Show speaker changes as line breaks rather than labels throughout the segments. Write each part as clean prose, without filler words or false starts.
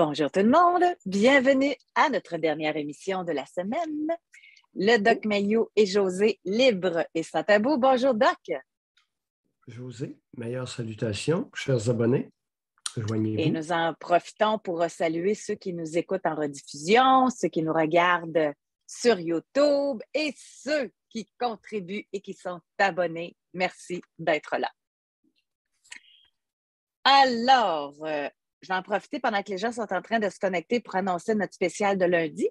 Bonjour tout le monde, bienvenue à notre dernière émission de la semaine. Le Doc Mayou et José, libre et sans tabou. Bonjour Doc.
José, meilleures salutations, chers abonnés. Joignez-vous.
Et nous en profitons pour saluer ceux qui nous écoutent en rediffusion, ceux qui nous regardent sur YouTube et ceux qui contribuent et qui sont abonnés. Merci d'être là. Alors, je vais en profiter pendant que les gens sont en train de se connecter pour annoncer notre spécial de lundi.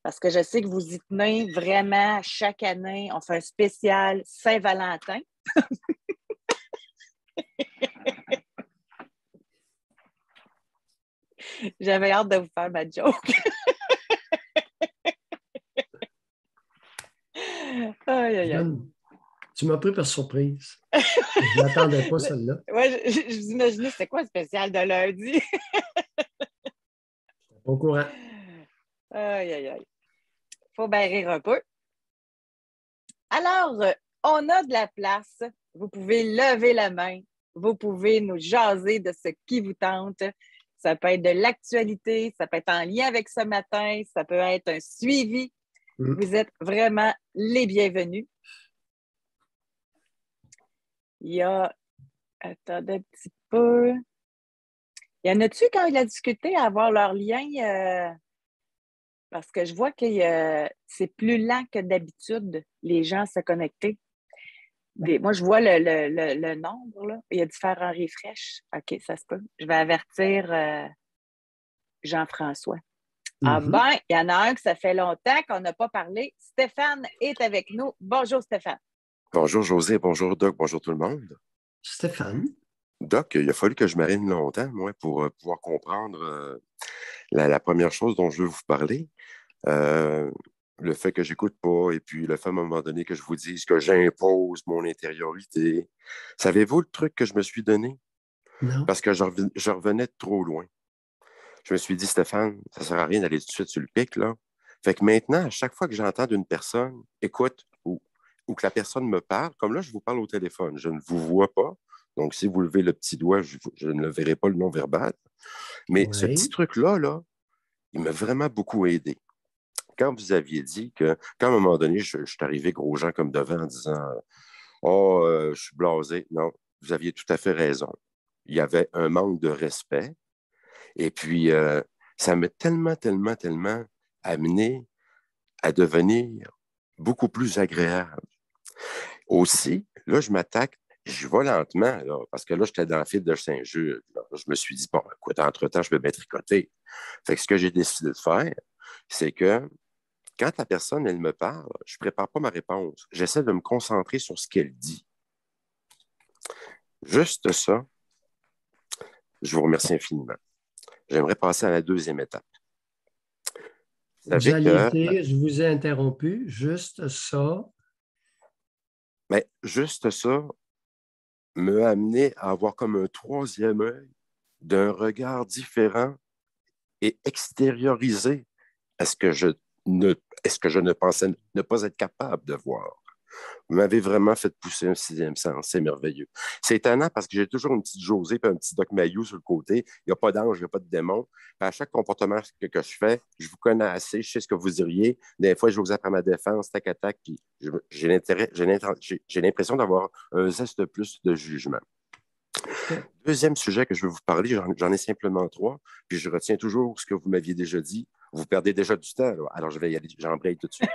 Parce que je sais que vous y tenez vraiment chaque année. On fait un spécial Saint-Valentin. J'avais hâte de vous faire ma joke. Aïe, aïe, aïe.
Tu m'as pris par surprise. Je ne m'attendais pas celle-là.
Oui, je vous imaginais, c'était quoi le spécial de lundi?
Au courant.
Aïe, aïe, aïe. Faut bien rire un peu. Alors, on a de la place. Vous pouvez lever la main. Vous pouvez nous jaser de ce qui vous tente. Ça peut être de l'actualité, ça peut être en lien avec ce matin, ça peut être un suivi. Vous êtes vraiment les bienvenus. Il y a... Attendez un petit peu. Y en a-tu quand il a discuté à avoir leur lien? Parce que je vois que c'est plus lent que d'habitude, les gens se connecter. Moi, je vois le nombre, là. Il a dû faire un refresh. OK, ça se peut. Je vais avertir Jean-François. Ah ben, il y en a un que ça fait longtemps qu'on n'a pas parlé. Stéphane est avec nous. Bonjour, Stéphane.
Bonjour, José. Bonjour, Doc. Bonjour, tout le monde.
Stéphane.
Doc, il a fallu que je marine longtemps, moi, pour pouvoir comprendre la première chose dont je veux vous parler. Le fait que j'écoute pas et puis le fait à un moment donné que je vous dise que j'impose mon intériorité. Savez-vous le truc que je me suis donné?
Non.
Parce que je revenais de trop loin. Je me suis dit, Stéphane, ça sert à rien d'aller tout de suite sur le pic, là. Fait que maintenant, à chaque fois que j'entends d'une personne, écoute, ou que la personne me parle, comme là, je vous parle au téléphone, je ne vous vois pas. Donc, si vous levez le petit doigt, je ne le verrai pas le non-verbal. Mais ce petit truc-là, là, il m'a vraiment beaucoup aidé. Quand vous aviez dit qu'à un moment donné, je suis arrivé gros gens comme devant en disant « Oh, je suis blasé ». Non, vous aviez tout à fait raison. Il y avait un manque de respect. Et puis, ça m'a tellement amené à devenir beaucoup plus agréable. Aussi, là, je vais lentement, là, parce que là, j'étais dans le fil de Saint-Jude. Je me suis dit, bon, écoute, entre-temps, je vais bien tricoter. Fait que ce que j'ai décidé de faire, c'est que quand la personne, elle me parle, je ne prépare pas ma réponse. J'essaie de me concentrer sur ce qu'elle dit. Juste ça, je vous remercie infiniment. J'aimerais passer à la deuxième étape.
Vous alliez dire, je vous ai interrompu, juste ça.
Mais juste ça m'a amené à avoir comme un troisième œil d'un regard différent et extériorisé à ce que je ne pensais ne pas être capable de voir. Vous m'avez vraiment fait pousser un sixième sens. C'est merveilleux. C'est étonnant parce que j'ai toujours une petite Josée et un petit Doc Mayou sur le côté. Il n'y a pas d'ange, il n'y a pas de démon. Puis à chaque comportement que je fais, je vous connais assez, je sais ce que vous diriez. Des fois, je vous apprends ma défense, tac à tac, puis j'ai l'impression d'avoir un zeste de plus de jugement. Deuxième sujet que je veux vous parler, j'en ai simplement trois, puis je retiens toujours ce que vous m'aviez déjà dit. Vous perdez déjà du temps, là. Alors je vais y aller, j'embraye tout de suite.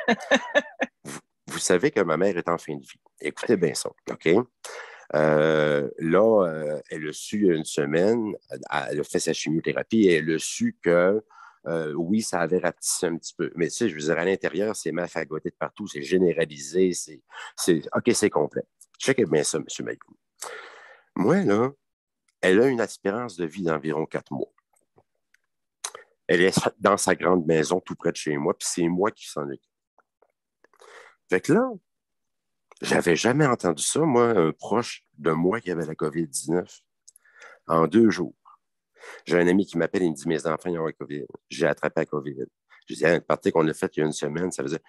Vous savez que ma mère est en fin de vie. Écoutez bien ça, OK? Elle a su il y a une semaine, elle a fait sa chimiothérapie et elle a su que oui, ça avait rapetissé un petit peu. Mais tu sais, je veux dire, à l'intérieur, c'est fagoté de partout, c'est généralisé, OK, c'est complet. Checkez bien ça, M. Mayou. Moi, là, elle a une espérance de vie d'environ 4 mois. Elle est dans sa grande maison tout près de chez moi, puis c'est moi qui s'en occupe. Fait que là, j'avais jamais entendu ça, moi, un proche de moi qui avait la COVID-19 en 2 jours. J'ai un ami qui m'appelle, il me dit, mes enfants, ils ont la COVID. J'ai attrapé la COVID. Je dis, un party qu'on a fait il y a une semaine, ça faisait...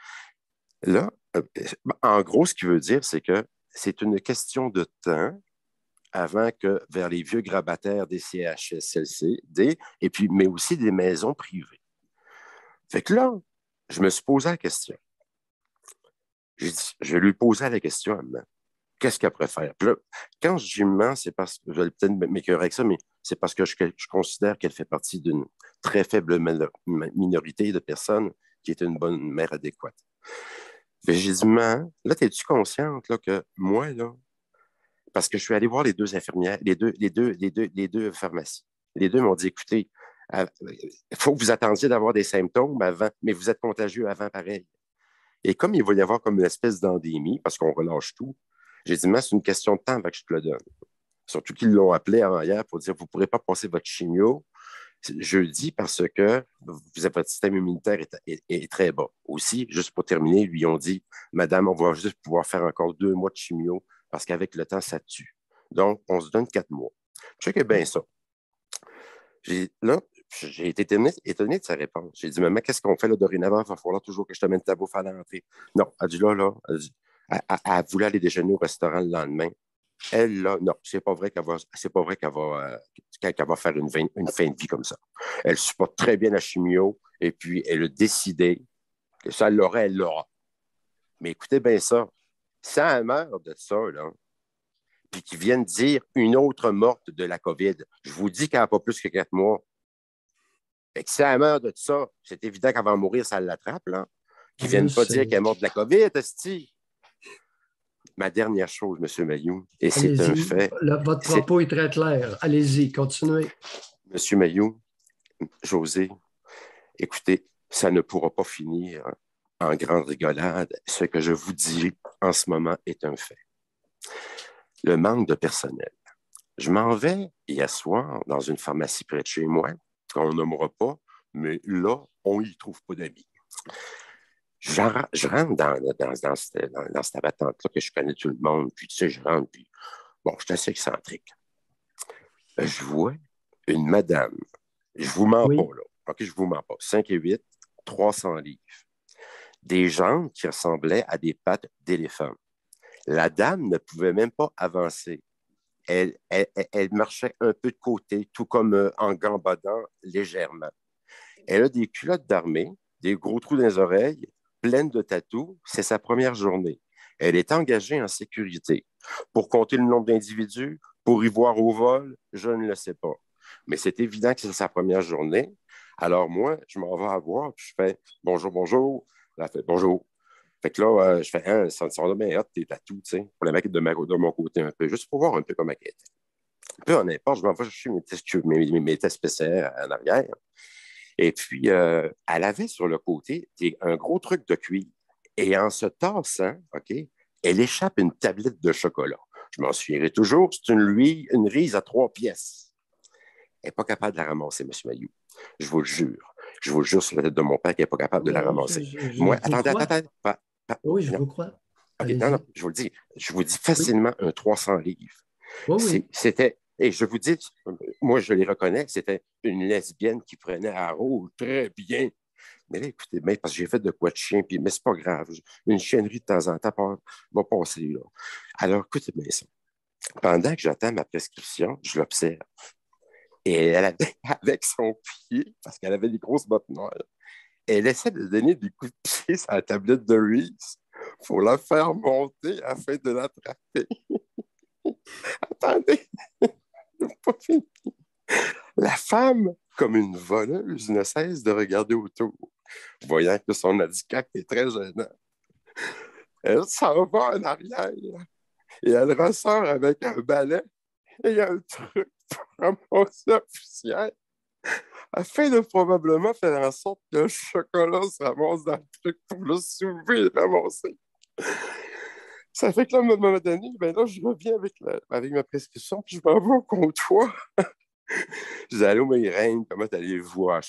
Là, en gros, ce qu'il veut dire, c'est que c'est une question de temps avant que vers les vieux grabataires des CHSLD, et puis, mais aussi des maisons privées. Fait que là, je me suis posé la question. Je lui posais la question à maman. Qu'est-ce qu'elle préfère? Puis là, quand je dis maman, c'est parce que je vais peut-être m'écœurer avec ça, mais c'est parce que je considère qu'elle fait partie d'une très faible minorité de personnes qui est une bonne mère adéquate. J'ai dit, maman, là, es-tu consciente là, que moi, là, parce que je suis allé voir les deux infirmières, les deux pharmacies. Les deux m'ont dit, écoutez, il faut que vous attendiez d'avoir des symptômes avant, mais vous êtes contagieux avant pareil. Et comme il va y avoir comme une espèce d'endémie, parce qu'on relâche tout, j'ai dit, mais c'est une question de temps avant que je te le donne. Surtout qu'ils l'ont appelé avant hier pour dire, vous ne pourrez pas passer votre chimio jeudi parce que votre système immunitaire est très bas. Aussi, juste pour terminer, ils lui ont dit, madame, on va juste pouvoir faire encore 2 mois de chimio parce qu'avec le temps, ça tue. Donc, on se donne 4 mois. Je sais que bien ça. Là, j'ai été étonné de sa réponse. J'ai dit, maman, qu'est-ce qu'on fait là dorénavant? Il va falloir toujours que je te mène ta bouffe à l'entrée. Non, elle dit elle voulait aller déjeuner au restaurant le lendemain. Elle, là, non, c'est pas vrai qu'elle va faire une fin de vie comme ça. Elle supporte très bien la chimio et puis elle a décidé que ça l'aurait, elle l'aura. Mais écoutez bien ça. Si elle meurt de ça, là, puis qu'ils viennent dire une autre morte de la COVID, je vous dis qu'elle n'a pas plus que 4 mois. Et que si elle meurt de ça, c'est évident qu'elle va mourir, ça l'attrape, là. Qu'ils ne viennent pas dire qu'elle est morte de la COVID, esti. Ma dernière chose, M. Mayou, et c'est un fait.
Votre propos est très clair. Allez-y, continuez.
M. Mayou, José, écoutez, ça ne pourra pas finir en grande rigolade. Ce que je vous dis en ce moment est un fait. Le manque de personnel. Je m'en vais hier soir dans une pharmacie près de chez moi, qu'on nommera pas, mais là, on n'y trouve pas d'amis. Je rentre dans cette patente-là que je connais tout le monde, puis tu sais, je rentre, puis bon, je suis assez excentrique. Je vois une madame, je vous mens pas, là. OK, je vous mens pas. 5 et 8, 300 livres. Des jambes qui ressemblaient à des pattes d'éléphant. La dame ne pouvait même pas avancer. Elle marchait un peu de côté, tout comme en gambadant légèrement. Elle a des culottes d'armée, des gros trous dans les oreilles, pleines de tatous. C'est sa première journée. Elle est engagée en sécurité. Pour compter le nombre d'individus, pour y voir au vol, je ne le sais pas. Mais c'est évident que c'est sa première journée. Alors moi, je m'en vais à voir, puis je fais « Bonjour, bonjour ». Elle fait « Bonjour ». Fait que là, je fais ça va bien hot tes tatous, tu sais, pour les mettre de mon côté un peu, juste pour voir un peu comment elle était. Peu importe, je m'en vais chercher mes tests PCR en arrière. Et puis, elle avait sur le côté un gros truc de cuir. Et en se tassant, OK, elle échappe une tablette de chocolat. Je m'en souviendrai toujours, c'est une rise à 3 pièces. Elle n'est pas capable de la ramasser, M. Mayou. Je vous le jure. Je vous le jure sur la tête de mon père qu'elle n'est pas capable de la ramasser. Moi, attendez.
Oui, je
non.
vous crois.
Okay, non, je vous dis facilement un 300 livres.
Oui.
C'était, et je vous dis, moi je les reconnais, c'était une lesbienne qui prenait à rôle très bien. Mais là, écoutez, mais parce que j'ai fait de quoi de chien, mais c'est pas grave. Une chiennerie de temps en temps va passer là. Alors, écoutez bien ça. Pendant que j'attends ma prescription, je l'observe. Et elle avait, avec son pied, parce qu'elle avait des grosses bottes noires, elle essaie de donner des coups de pied sur la tablette de Reese pour la faire monter afin de l'attraper. Attendez, pas fini. La femme, comme une voleuse, ne cesse de regarder autour, voyant que son handicap est très gênant. Elle s'en va en arrière et elle ressort avec un balai et un truc pour ramasser la poussière afin de probablement faire en sorte que le chocolat se ramasse dans le truc pour le soulever et le ramasser. Ça fait que là, à un moment donné, ben là, je reviens avec ma prescription, puis je m'en vais au comptoir. Je dis, allô, mes reines, comment allez-vous à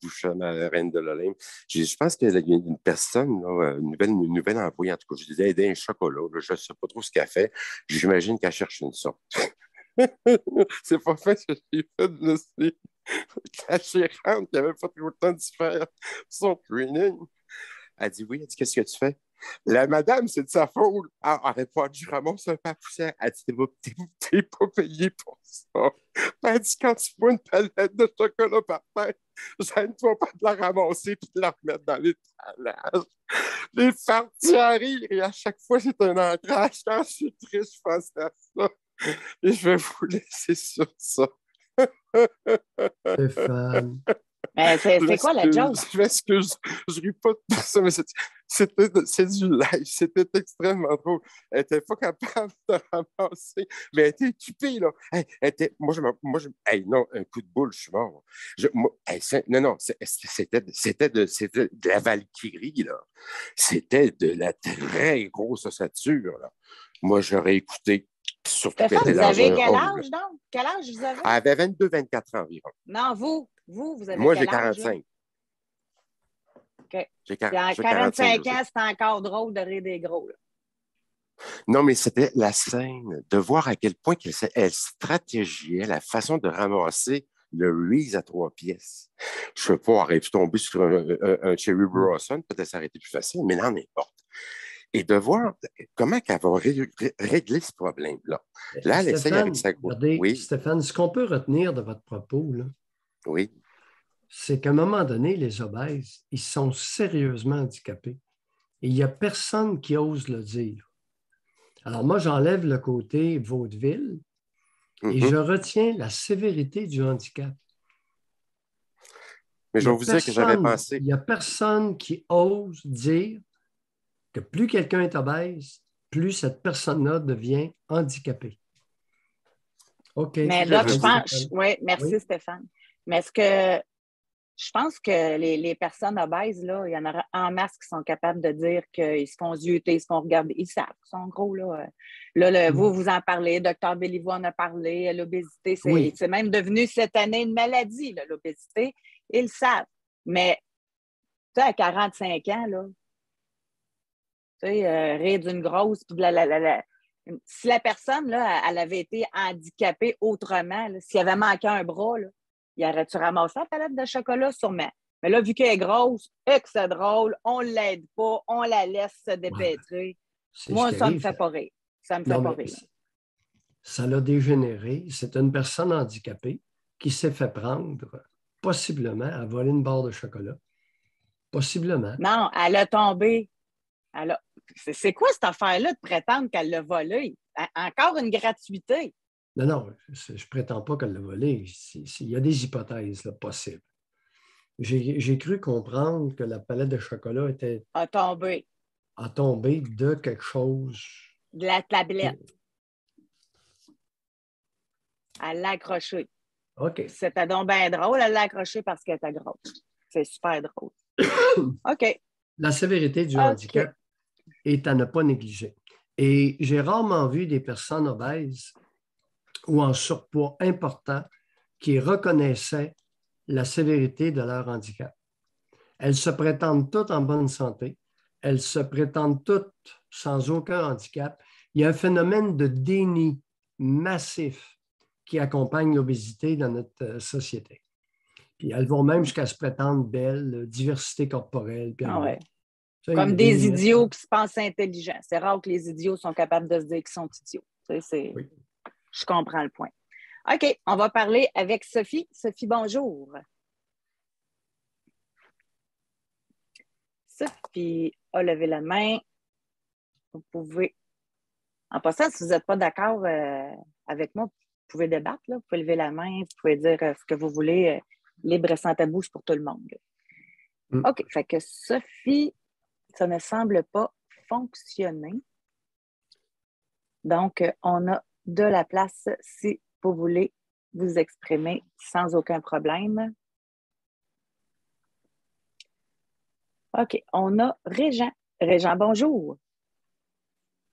Bouchon, à la reine de l'Olympe? Je pense qu'il y a une personne, là, une nouvelle envoyée, en tout cas. Je disais, aider un chocolat. Là, je ne sais pas trop ce qu'elle fait. J'imagine qu'elle cherche une sorte. C'est pas fait ce que j'ai fait de laisser la gérante qui n'avait pas trop le temps de faire son training. Elle dit oui, elle dit, qu'est-ce que tu fais? La madame, c'est de sa faute. Elle arrête pas, je ramasse un peu à poussière. Elle dit, t'es pas payé pour ça. Elle dit, quand tu vois une palette de chocolat par terre, gêne-toi pas de la ramasser puis de la remettre dans l'étalage. Les parties arrivent et à chaque fois, c'est un ancrage. Quand je suis triste, je pense à ça. Et je vais vous laisser sur ça.
Stéphane.
Mais c'est quoi la joke?
Je m'excuse, je ris pas de ça, mais c'est du live, c'était extrêmement drôle. Elle était pas capable de ramasser, mais elle était équipée, là. Elle était, hey, non, un coup de boule, je suis mort. Non, non, c'était de la Valkyrie, là. C'était de la très grosse ossature, là. Moi, j'aurais écouté, surtout qu'elle
Stéphane,
était
vous
dans
avez
un
quel
rôle.
âge, donc? Quel âge vous avez?
Elle avait 22-24 ans environ.
Non, vous avez
Moi, j'ai
quel âge, là?
45.
OK.
J'ai
Puis à
45,
45
José.
ans, c'est encore drôle de rire des gros, là.
Non, mais c'était la scène, de voir à quel point elle stratégiait la façon de ramasser le Reese à 3 pièces. Je ne sais pas, aurait-pu tomber sur un Cherry Blossom, peut-être ça aurait été plus facile, mais non, n'importe. Et de voir comment elle va régler ce problème-là. Là, elle essaye avec
Stéphane,
sa goutte.
regardez,
Oui,
Stéphane, ce qu'on peut retenir de votre propos, là,
oui.
c'est qu'à un moment donné, les obèses, ils sont sérieusement handicapés. Et il n'y a personne qui ose le dire. Alors moi, j'enlève le côté vaudeville et je retiens la sévérité du handicap.
Mais je vais vous dire que j'avais pensé.
Il n'y a personne qui ose dire que plus quelqu'un est obèse, plus cette personne-là devient handicapée. OK.
Mais
Je
Doc, je
vous dis.
pense, oui, merci
Oui.
Stéphane. Mais est-ce que je pense que les personnes obèses, là, il y en a en masse qui sont capables de dire qu'ils se font zioter, ils se font regarder. Ils savent, ils sont gros, là. Vous en parlez, docteur Béliveau en a parlé, l'obésité,
Oui.
c'est même devenu cette année une maladie, là, l'obésité. Ils le savent. Mais, tu sais, à 45 ans, là, tu sais, rire d'une grosse, puis si la personne, là, elle avait été handicapée autrement, là, s'il avait manqué un bras, là, il aurait-tu ramassé la palette de chocolat? Sûrement. Mais là, vu qu'elle est grosse et que c'est drôle, on ne l'aide pas, on la laisse se
Ouais,
dépêtrer.
c'est ce
Moi,
qui
ça ne me
arrive.
fait pas rire. Ça me fait
Non,
pas
mais
rire.
ça l'a dégénéré. C'est une personne handicapée qui s'est fait prendre, possiblement, à voler une barre de chocolat. Possiblement.
Non, elle a tombé. C'est quoi cette affaire-là de prétendre qu'elle l'a volé? Encore une gratuité.
Non, non, je ne prétends pas qu'elle l'a volé. Il y a des hypothèses là, possibles. J'ai cru comprendre que la palette de chocolat
A tombé.
a tombé de quelque chose.
De la tablette. Elle l'a accroché.
OK.
C'était donc bien drôle. Elle l'a accroché parce qu'elle était grosse. C'est super drôle. OK.
La sévérité du
OK.
handicap est à ne pas négliger. Et j'ai rarement vu des personnes obèses ou en surpoids important qui reconnaissaient la sévérité de leur handicap. Elles se prétendent toutes en bonne santé. Elles se prétendent toutes sans aucun handicap. Il y a un phénomène de déni massif qui accompagne l'obésité dans notre société. Puis elles vont même jusqu'à se prétendre belles, diversité corporelle. Puis
Ouais.
ça,
Comme des idiots qui se pensent intelligents. C'est rare que les idiots sont capables de se dire qu'ils sont idiots.
Oui.
Je comprends le point. OK, on va parler avec Sophie. Sophie, bonjour. Sophie a levé la main. Vous pouvez, en passant, si vous n'êtes pas d'accord avec moi, vous pouvez débattre. Là. Vous pouvez lever la main, vous pouvez dire ce que vous voulez. Libre et sans tabou, c'est pour tout le monde. OK, fait que Sophie, ça ne semble pas fonctionner. Donc, on a de la place si vous voulez vous exprimer sans aucun problème. OK, on a Régent. Régent, bonjour.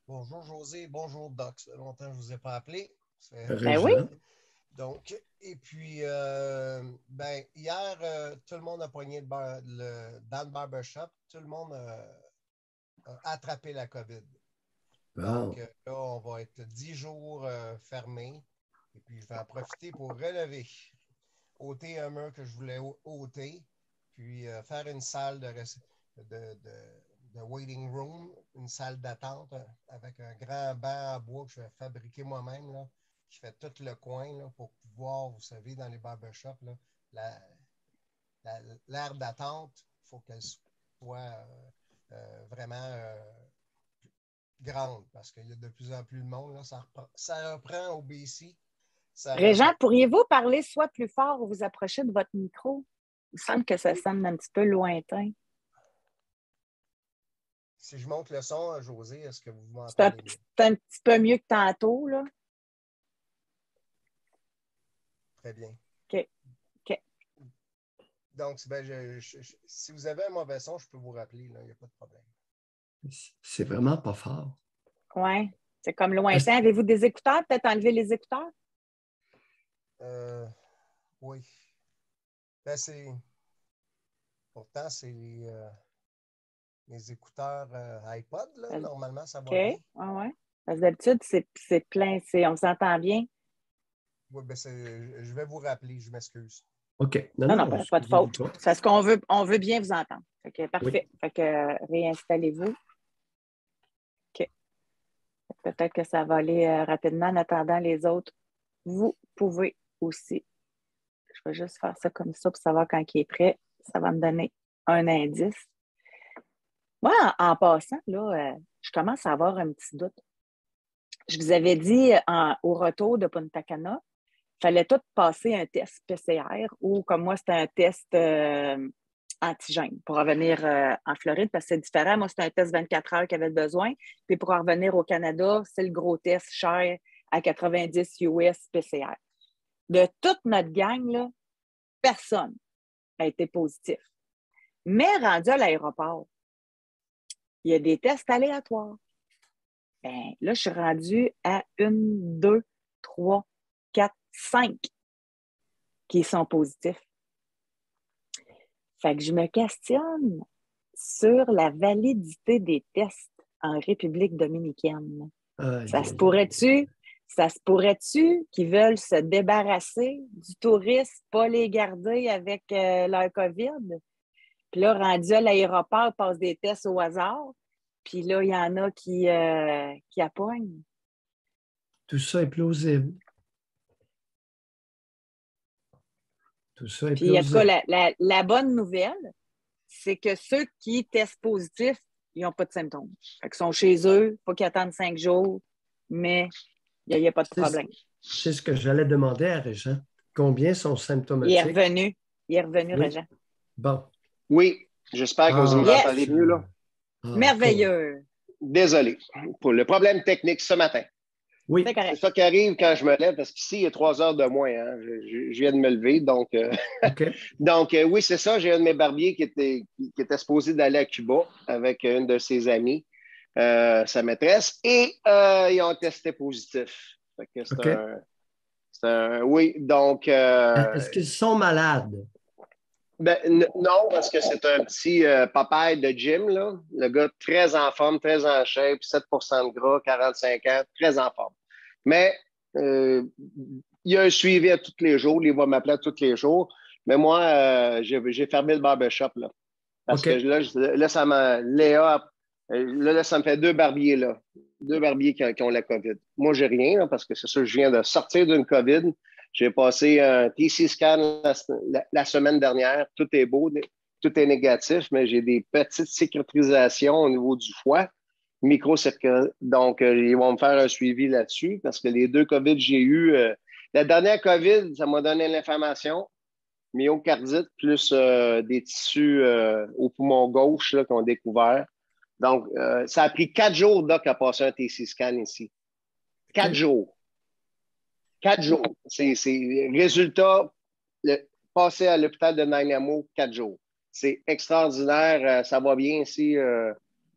Bonjour José, bonjour Doc. Ça fait longtemps que je ne vous ai pas appelé.
Ben oui.
Donc, et puis, hier, tout le monde a poigné dans le barbershop. Tout le monde a attrapé la COVID. Donc, là, on va être 10 jours fermés. Et puis, je vais en profiter pour relever, ôter un mur que je voulais ôter, puis faire une salle de waiting room, une salle d'attente avec un grand banc en bois que je vais fabriquer moi-même, là, qui fait tout le coin là, pour pouvoir, vous savez, dans les barbershops, là, l'aire d'attente, il faut qu'elle soit vraiment grande parce qu'il y a de plus en plus de monde. Là, ça reprend au BC.
Régent, pourriez-vous parler soit plus fort ou vous approcher de votre micro? Il me semble que ça sonne un petit peu lointain.
Si je monte le son, José, est-ce que vous
C'est
m'entendez bien?
c'est un petit peu mieux que tantôt, là.
Très bien.
OK. OK.
Donc, ben, si vous avez un mauvais son, je peux vous rappeler, il n'y a pas de problème.
C'est vraiment pas fort.
Oui, c'est comme lointain. Avez-vous des écouteurs? Peut-être enlever les écouteurs?
Oui. Ben, pourtant, c'est les écouteurs iPod, là. Normalement, ça va bien.
OK. Ouais. Parce que d'habitude, c'est plein. On s'entend bien.
Oui, ben, je vais vous rappeler, je m'excuse.
OK.
Non, pas de faute. C'est parce qu'on veut bien vous entendre. OK, parfait.
Oui.
Fait que réinstallez-vous. OK. Peut-être que ça va aller rapidement en attendant les autres. Vous pouvez aussi. Je vais juste faire ça comme ça pour savoir quand il est prêt. Ça va me donner un indice. Moi, en passant, là, je commence à avoir un petit doute. Je vous avais dit au retour de Punta Cana, il fallait tout passer un test PCR ou comme moi, c'était un test antigène pour revenir en Floride parce que c'est différent. Moi, c'était un test 24 heures qu'il avait besoin. Puis pour revenir au Canada, c'est le gros test cher à 90 US PCR. De toute notre gang, là, personne n'a été positif. Mais rendu à l'aéroport, il y a des tests aléatoires. Ben, là, je suis rendue à 1, 2, 3, 4, 5 qui sont positifs. Fait que je me questionne sur la validité des tests en République dominicaine. Ça se pourrait-tu qu'ils veulent se débarrasser du tourisme, pas les garder avec leur COVID? Puis là, rendu à l'aéroport, ils passent des tests au hasard. Puis là, il y en a qui appoignent.
Tout ça est plausible.
Puis, en tout cas, la bonne nouvelle, c'est que ceux qui testent positif, ils n'ont pas de symptômes. Fait qu'ils sont chez eux, il faut qu'ils attendent 5 jours, mais il n'y a pas de problème.
C'est ce que j'allais demander à Régent. Combien sont symptomatiques?
Il est revenu,
oui.
Régent.
Bon.
Oui, j'espère que vous m'entendez mieux, là.
Merveilleux.
Cool. Désolé pour le problème technique ce matin.
Oui.
C'est ça qui arrive quand je me lève, parce qu'ici, il y a 3 heures de moins. Hein. Je viens de me lever. Donc,
okay.
donc oui, c'est ça. J'ai un de mes barbiers qui était supposé d'aller à Cuba avec une de ses amies, sa maîtresse, et ils ont testé positif. Fait que c'est oui, donc...
Est-ce qu'ils sont malades?
Ben, non, parce que c'est un petit papaye de gym, là. Le gars très en forme, très en shape, 7 de gras, 45 ans, très en forme. Mais il y a un suivi à tous les jours. Il va m'appeler à tous les jours. Mais moi, j'ai fermé le barbershop, là. Parce que là, ça me fait 2 barbiers, là. 2 barbiers qui ont la COVID. Moi, j'ai rien, là, parce que c'est sûr, je viens de sortir d'une COVID. J'ai passé un TC scan la semaine dernière. Tout est beau, tout est négatif, mais j'ai des petites cicatrisations au niveau du foie. Donc, ils vont me faire un suivi là-dessus parce que les 2 COVID que j'ai eu, la dernière COVID, ça m'a donné l'inflammation, myocardite, plus des tissus au poumon gauche là, qu'on a découvert. Donc, ça a pris 4 jours, Doc, à passer un TC scan ici. 4 jours. 4 jours. C'est résultat, passer à l'hôpital de Nanaimo, 4 jours. C'est extraordinaire. Ça va bien ici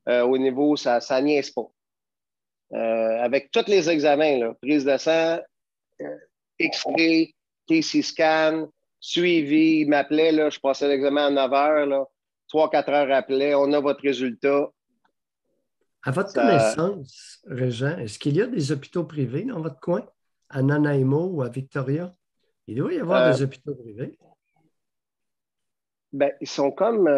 au niveau, ça niaise pas. Avec tous les examens, là, prise de sang, X-ray, TC scan, suivi, il m'appelait, là, je passais l'examen à 9 heures, là, 3-4 heures après, on a votre résultat.
À votre connaissance, Régent, est-ce qu'il y a des hôpitaux privés dans votre coin? À Nanaimo ou à Victoria? Il doit y avoir des hôpitaux privés.
Ben, ils sont comme...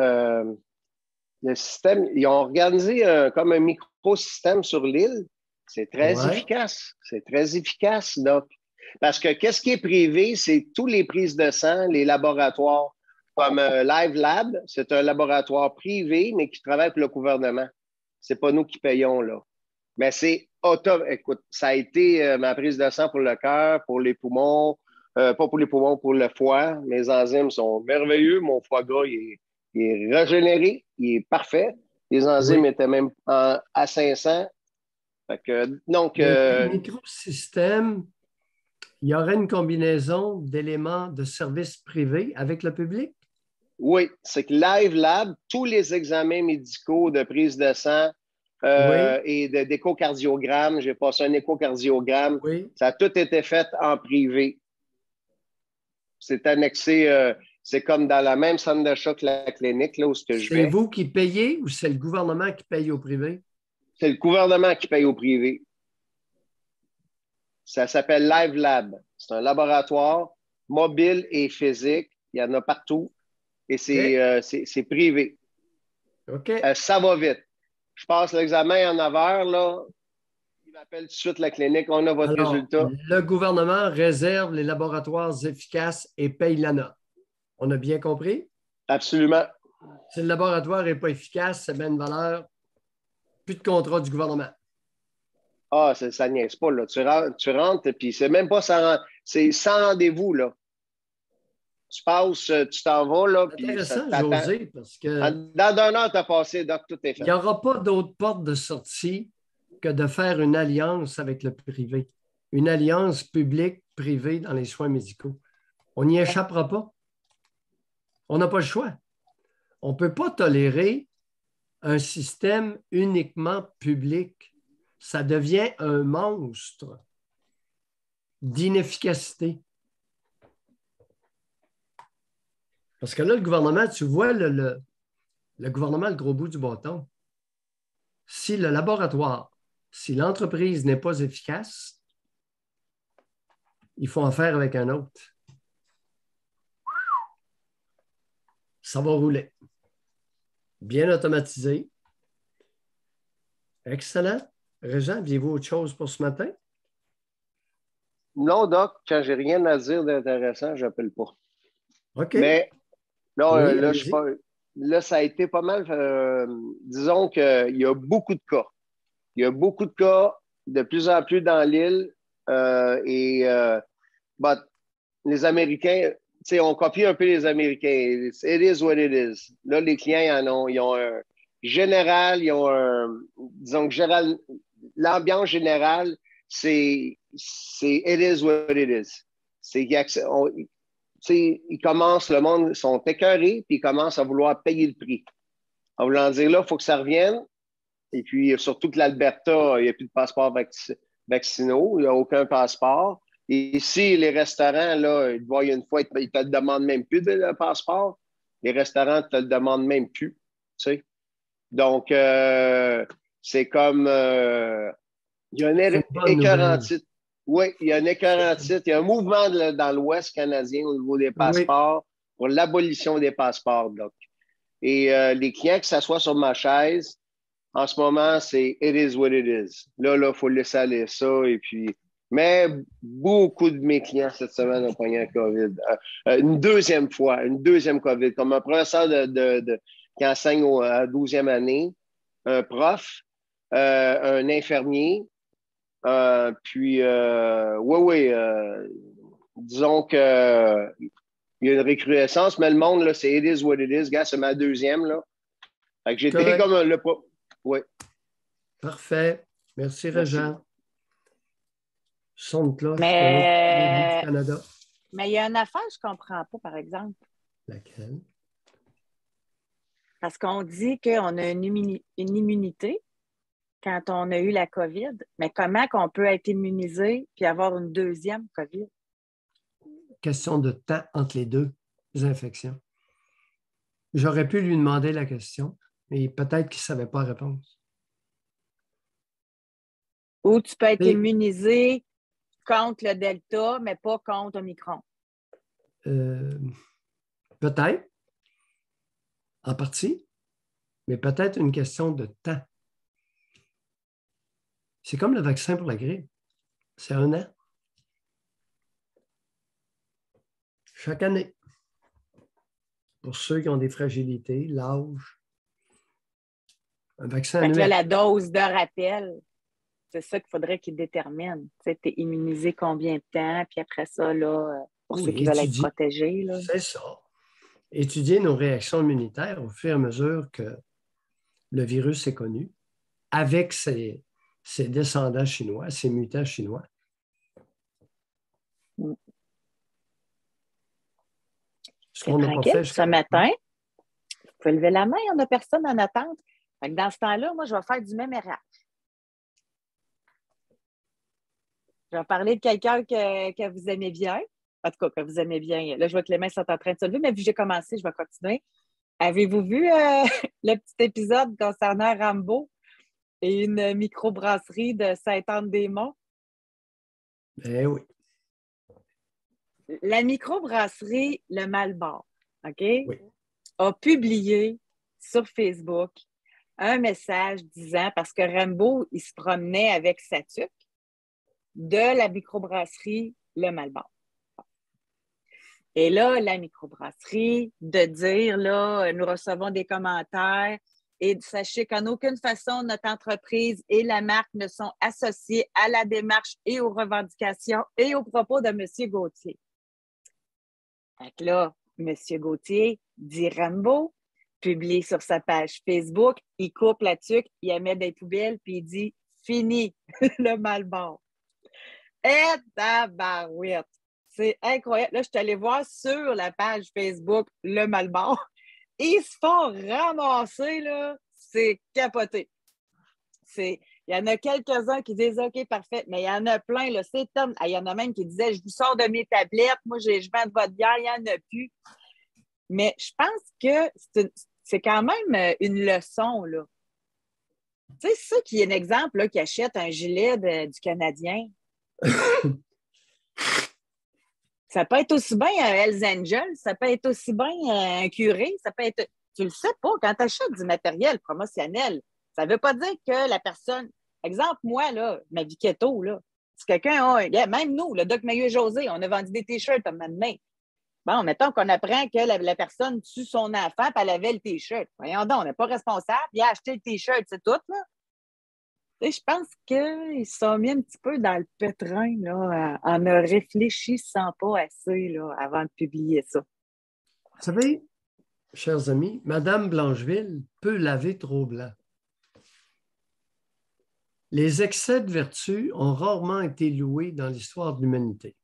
le système, ils ont organisé comme un microsystème sur l'île. C'est très efficace. C'est très efficace, donc. Parce que qu'est-ce qui est privé, c'est tous les prises de sang, les laboratoires, comme Live Lab, c'est un laboratoire privé, mais qui travaille pour le gouvernement. C'est pas nous qui payons, là. Mais c'est auto. Écoute, ça a été ma prise de sang pour le cœur, pour les poumons, pas pour les poumons, pour le foie. Mes enzymes sont merveilleux. Mon foie gras, il est régénéré, il est parfait. Les enzymes étaient même à 500. Fait que, donc,
le microsystème, il y aurait une combinaison d'éléments de services privés avec le public?
Oui, c'est que Live Lab, tous les examens médicaux de prise de sang et d'échocardiogramme, j'ai passé un échocardiogramme, ça a tout été fait en privé. C'est annexé, c'est comme dans la même centre d'achat que la clinique, là où je vais.
C'est vous qui payez ou c'est le gouvernement qui paye au privé?
C'est le gouvernement qui paye au privé. Ça s'appelle Live Lab. C'est un laboratoire mobile et physique. Il y en a partout. Et c'est privé.
OK.
Ça va vite. Je passe l'examen en 9 heures, là. Il m'appelle tout de suite la clinique. On a votre résultat.
Le gouvernement réserve les laboratoires efficaces et paye la note. On a bien compris?
Absolument.
Si le laboratoire n'est pas efficace, c'est bien une valeur. Plus de contrat du gouvernement.
Ah, ça niaise pas, là. Tu rentres, puis c'est même pas c'est sans rendez-vous, là. Tu passes, tu t'en vas, là.
C'est intéressant, José, parce que...
Dans 1 heure, tu as passé, donc tout est fait.
Il n'y aura pas d'autre porte de sortie que de faire une alliance avec le privé. Une alliance publique-privée dans les soins médicaux. On n'y échappera pas. On n'a pas le choix. On ne peut pas tolérer un système uniquement public. Ça devient un monstre d'inefficacité. Parce que là, le gouvernement, tu vois le gouvernement, le gros bout du bâton. Si le laboratoire, si l'entreprise n'est pas efficace, il faut en faire avec un autre. Ça va rouler. Bien automatisé. Excellent. Régent, aviez-vous autre chose pour ce matin?
Non, Doc, quand j'ai rien à dire d'intéressant, je n'appelle pas.
OK.
Mais non,
oui,
là, ça a été pas mal. Disons qu'il y a beaucoup de cas. Il y a beaucoup de cas de plus en plus dans l'île. Les Américains, on copie un peu les Américains. It is what it is. Là, les clients, ils ont un général, disons que l'ambiance générale, c'est it is what it is. Ils commencent, le monde, ils sont écœurés, puis ils commencent à vouloir payer le prix. En voulant dire, là, il faut que ça revienne. Et puis, surtout que l'Alberta, il n'y a plus de passeport vaccinaux, il n'y a aucun passeport. Et ici, les restaurants, là, ils te voient une fois, ils ne te le demandent même plus de passeport. Les restaurants ne te le demandent même plus. Tu sais. Donc, c'est comme... il y a un écœurant titre. Oui, il y a un écœurant titre. Il y a un mouvement dans l'Ouest canadien au niveau des passeports pour l'abolition des passeports, Doc. Et les clients qui s'assoient sur ma chaise, en ce moment, c'est it is what it is. Là, il faut laisser aller ça. Et puis, mais beaucoup de mes clients cette semaine ont pogné un COVID. Une deuxième COVID. Comme un professeur qui enseigne à 12e année, un prof, un infirmier. Disons que il y a une recrudescence, mais le monde, là, c'est it is what it is. Gars, c'est ma deuxième, là. Fait que j'étais comme le... Oui.
Parfait. Merci, Régent. Son de cloche
mais...
du Canada.
Mais il y a une affaire que je ne comprends pas, par exemple.
Laquelle?
Parce qu'on dit qu'on a une immunité quand on a eu la COVID, mais comment qu'on peut être immunisé puis avoir une deuxième COVID?
Question de temps entre les deux infections. J'aurais pu lui demander la question, mais peut-être qu'il ne savait pas la réponse.
Ou tu peux être immunisé contre le Delta, mais pas contre Omicron.
Peut-être, en partie. mais peut-être une question de temps. C'est comme le vaccin pour la grippe. C'est 1 an. Chaque année. Pour ceux qui ont des fragilités, l'âge. Un vaccin
Fait que là,
annuel.
la dose de rappel, c'est ça qu'il faudrait qu'ils déterminent. Tu sais, t'es immunisé combien de temps, puis après ça, là, pour ceux qui veulent être protégés. Là.
C'est ça. Étudier nos réactions immunitaires au fur et à mesure que le virus est connu, avec ses descendants chinois, ses mutants chinois.
C'est tranquille. Ce matin, vous pouvez lever la main, il n'y en a personne en attente. Fait que dans ce temps-là, moi, je vais faire du même RH. Je vais parler de quelqu'un que vous aimez bien. En tout cas, que vous aimez bien. Là, je vois que les mains sont en train de se lever, mais vu que j'ai commencé, je vais continuer. Avez-vous vu le petit épisode concernant Rambo et une microbrasserie de Sainte-Anne-des-Monts?
Ben oui.
La microbrasserie Le Malbord, OK,
Oui.
a publié sur Facebook un message disant, parce que Rambo, il se promenait avec sa tuque, de la microbrasserie Le Malbord. Et là, la microbrasserie, de dire, là, nous recevons des commentaires et sachez qu'en aucune façon, notre entreprise et la marque ne sont associées à la démarche et aux revendications et aux propos de M. Gauthier. Fait que là, M. Gauthier dit Rambo, publie sur sa page Facebook, il coupe la tuque, il la met dans les poubelles, puis il dit « Fini le Malbord ». Et tabarouette! C'est incroyable. Là, je suis allée voir sur la page Facebook Le Malbord. Ils se font ramasser, là. C'est capoté. Il y en a quelques-uns qui disent OK, parfait, mais il y en a plein, là. C'est Tom. Il y en a même qui disaient je vous sors de mes tablettes, moi, je vends de votre bière, il n'y en a plus. Mais je pense que c'est quand même une leçon, là. Tu sais, c'est ça qui est un exemple, là, qui achète un gilet du Canadien. Ça peut être aussi bien un Hells Angels, ça peut être aussi bien un curé, ça peut être... Tu le sais pas, quand tu achètes du matériel promotionnel, ça ne veut pas dire que la personne... Exemple, moi, là, ma vie keto, là, si quelqu'un a... Même nous, le Doc Maillot et José, on a vendu des T-shirts à un moment donné. Bon, mettons qu'on apprend que la personne tue son enfant et elle avait le T-shirt. Voyons donc, on n'est pas responsable. Il a acheté le T-shirt, c'est tout, là. Je pense qu'ils se sont mis un petit peu dans le pétrin là, en ne réfléchissant pas assez là, avant de publier ça.
Vous savez, chers amis, Madame Blancheville peut laver trop blanc. Les excès de vertu ont rarement été loués dans l'histoire de l'humanité.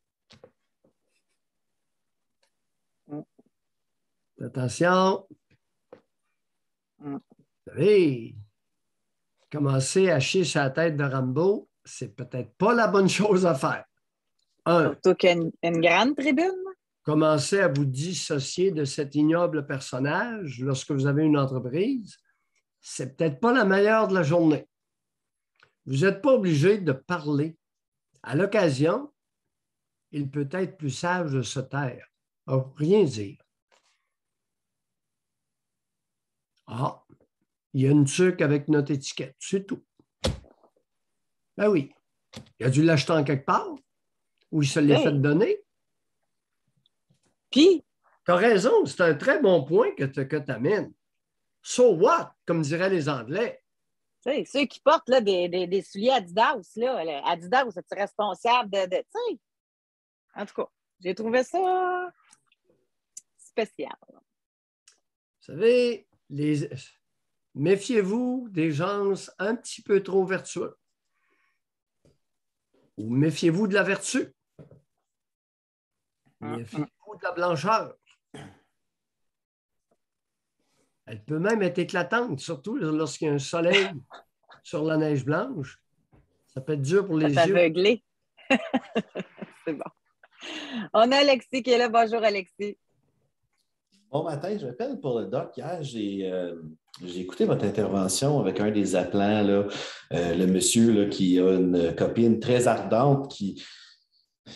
Attention. Vous savez, commencer à chier sur la tête de Rambo, c'est peut-être pas la bonne chose à faire.
Surtout qu'une grande tribune.
Commencer à vous dissocier de cet ignoble personnage lorsque vous avez une entreprise, c'est peut-être pas la meilleure de la journée. Vous n'êtes pas obligé de parler. À l'occasion, il peut être plus sage de se taire, rien dire. Ah, il y a une tuque avec notre étiquette, c'est tout. Ben oui, il a dû l'acheter en quelque part ou il se l'est fait donner.
Puis,
tu as raison, c'est un très bon point que tu amènes. So what, comme diraient les Anglais.
Tu sais, ceux qui portent là, des souliers Adidas, là, Adidas, es-tu responsable de tu sais? En tout cas, j'ai trouvé ça spécial.
Vous savez, méfiez-vous des gens un petit peu trop vertueux. Ou méfiez-vous de la vertu. Méfiez-vous de la blancheur. Elle peut même être éclatante, surtout lorsqu'il y a un soleil sur la neige blanche. Ça peut être dur pour les yeux.
Aveugler. C'est bon. On a Alexis qui est là. Bonjour, Alexis.
Bon matin, je m'appelle pour le doc. Hier, j'ai écouté votre intervention avec un des appelants, là, le monsieur là, qui a une copine très ardente qui...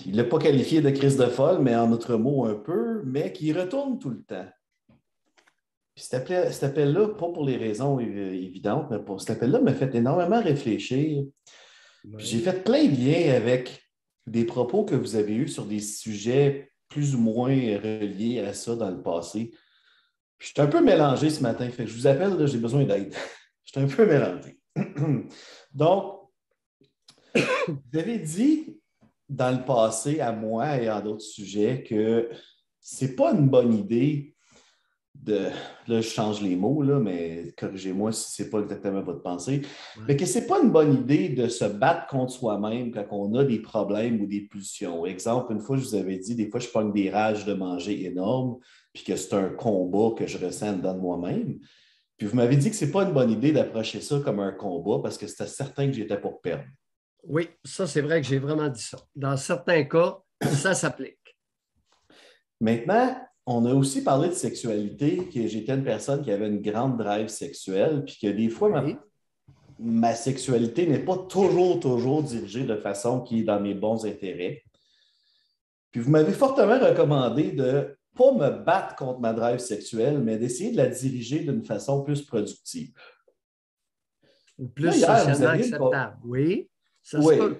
Il ne l'a pas qualifié de crise de folle, mais en autre mot un peu, mais qui retourne tout le temps. Puis cet appel-là, pas pour les raisons évidentes, mais pour cet appel-là, m'a fait énormément réfléchir.
Ouais.
J'ai fait plein de liens avec des propos que vous avez eus sur des sujets plus ou moins reliés à ça dans le passé. Puis je suis un peu mélangé ce matin. Fait que je vous appelle, là, j'ai besoin d'aide. Je suis un peu mélangé. Donc, vous avez dit dans le passé à moi et à d'autres sujets que c'est pas une bonne idée de. Là, je change les mots, là, mais corrigez-moi si ce n'est pas exactement votre pensée.
Ouais.
Mais que ce n'est pas une bonne idée de se battre contre soi-même quand on a des problèmes ou des pulsions. Exemple, une fois, je vous avais dit, des fois, je pogne des rages de manger énormes, puis que c'est un combat que je ressens dans moi-même. Puis vous m'avez dit que ce n'est pas une bonne idée d'approcher ça comme un combat parce que c'était certain que j'étais pour perdre.
Oui, ça, c'est vrai que j'ai vraiment dit ça. Dans certains cas, ça s'applique.
Maintenant, on a aussi parlé de sexualité, que j'étais une personne qui avait une grande drive sexuelle, puis que des fois,
Oui.
ma sexualité n'est pas toujours dirigée de façon qui est dans mes bons intérêts. Puis vous m'avez fortement recommandé de ne pas me battre contre ma drive sexuelle, mais d'essayer de la diriger d'une façon plus productive.
Ou plus
là, hier,
socialement acceptable. Oui, ça se peut.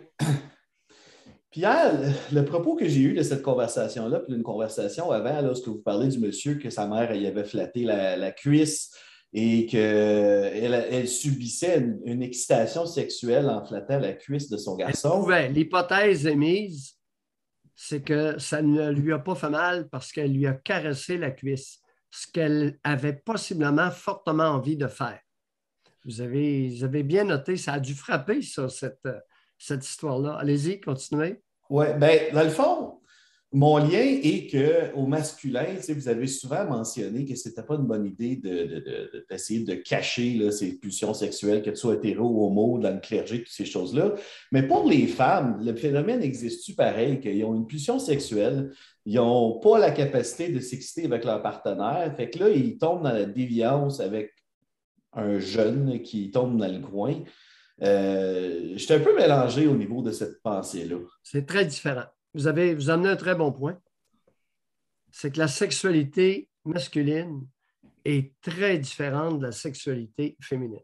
Puis hier, le propos que j'ai eu de cette conversation-là, puis d'une conversation avant, lorsque vous parlez du monsieur que sa mère y avait flatté la cuisse et qu'elle subissait une excitation sexuelle en flattant la cuisse de son garçon.
L'hypothèse émise, c'est que ça ne lui a pas fait mal parce qu'elle lui a caressé la cuisse, ce qu'elle avait possiblement fortement envie de faire. Vous avez bien noté, ça a dû frapper, ça, cette histoire-là. Allez-y, continuez.
Oui, bien, dans le fond, mon lien est qu'au masculin, vous avez souvent mentionné que ce n'était pas une bonne idée d'essayer de cacher là, ces pulsions sexuelles, que tu sois hétéro ou homo, dans le clergé, toutes ces choses-là. Mais pour les femmes, le phénomène existe-tu pareil, qu'ils ont une pulsion sexuelle, ils n'ont pas la capacité de s'exciter avec leur partenaire, fait que là, ils tombent dans la déviance avec un jeune qui tombe dans le coin. Je suis un peu mélangé au niveau de cette pensée-là.
C'est très différent. Vous amenez un très bon point. C'est que la sexualité masculine est très différente de la sexualité féminine.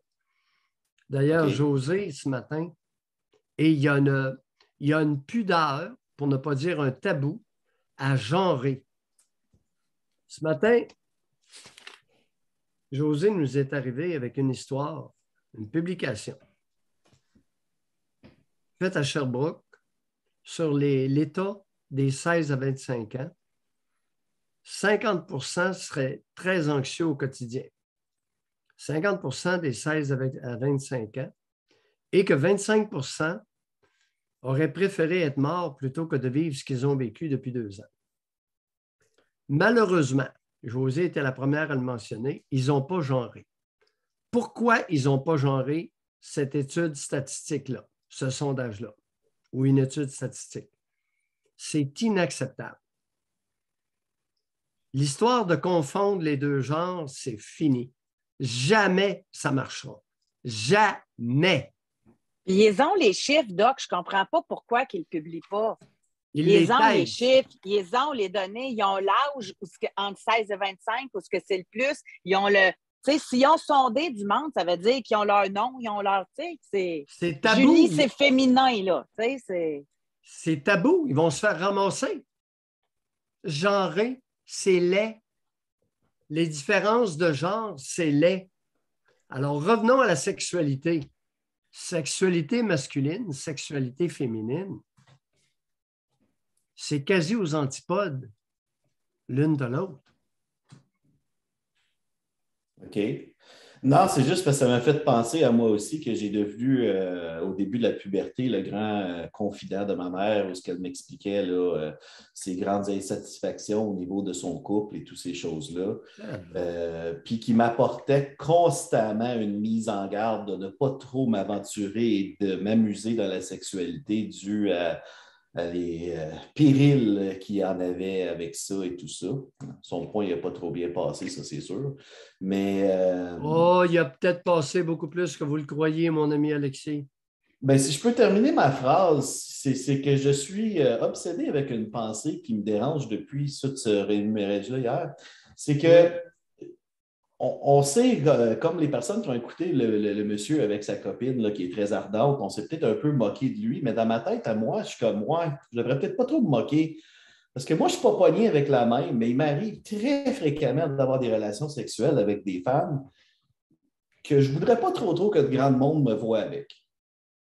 D'ailleurs, José, ce matin, et il y a une pudeur, pour ne pas dire un tabou, à genrer. Ce matin, José nous est arrivé avec une histoire, une publication faite à Sherbrooke sur l'état des 16 à 25 ans. 50% seraient très anxieux au quotidien. 50% des 16 à 25 ans. Et que 25% auraient préféré être morts plutôt que de vivre ce qu'ils ont vécu depuis 2 ans. Malheureusement, José était la première à le mentionner, ils n'ont pas genré. Pourquoi ils n'ont pas genré cette étude statistique-là, ce sondage-là, ou une étude statistique? C'est inacceptable. L'histoire de confondre les deux genres, c'est fini. Jamais ça marchera. Jamais.
Ils ont les chiffres, Doc. Je ne comprends pas pourquoi ils ne le publient pas.
Ils
ont les chiffres, ils ont les données, ils ont l'âge entre 16 et 25, ou ce que c'est le plus. Ils ont le. Tu sais, s'ils ont sondé du monde, ça veut dire qu'ils ont leur nom, ils ont leur. Tu sais,
c'est tabou.
Julie, c'est féminin, là. Tu sais,
c'est tabou. Ils vont se faire ramasser. Genré, c'est laid. Les différences de genre, c'est laid. Alors, revenons à la sexualité. Sexualité masculine, sexualité féminine, c'est quasi aux antipodes l'une de l'autre.
OK. Non, c'est juste parce que ça m'a fait penser à moi aussi que j'ai devenu, au début de la puberté, le grand confident de ma mère, où ce qu'elle m'expliquait là, ses grandes insatisfactions au niveau de son couple et toutes ces choses-là. Puis qui m'apportait constamment une mise en garde de ne pas trop m'aventurer et de m'amuser dans la sexualité due à les périls qu'il y en avait avec ça et tout ça. Son point, il n'a pas trop bien passé, ça, c'est sûr. Mais...
il a peut-être passé beaucoup plus que vous le croyez, mon ami Alexis.
Ben, si je peux terminer ma phrase, c'est que je suis obsédé avec une pensée qui me dérange depuis tout ce rémérage-là hier. C'est que on sait, comme les personnes qui ont écouté le monsieur avec sa copine là, qui est très ardente, on s'est peut-être un peu moqué de lui, mais dans ma tête, à moi, je suis comme moi, je devrais peut-être pas trop me moquer. Parce que moi, je ne suis pas pogné avec la même, mais il m'arrive très fréquemment d'avoir des relations sexuelles avec des femmes que je ne voudrais pas trop que de grand monde me voie avec.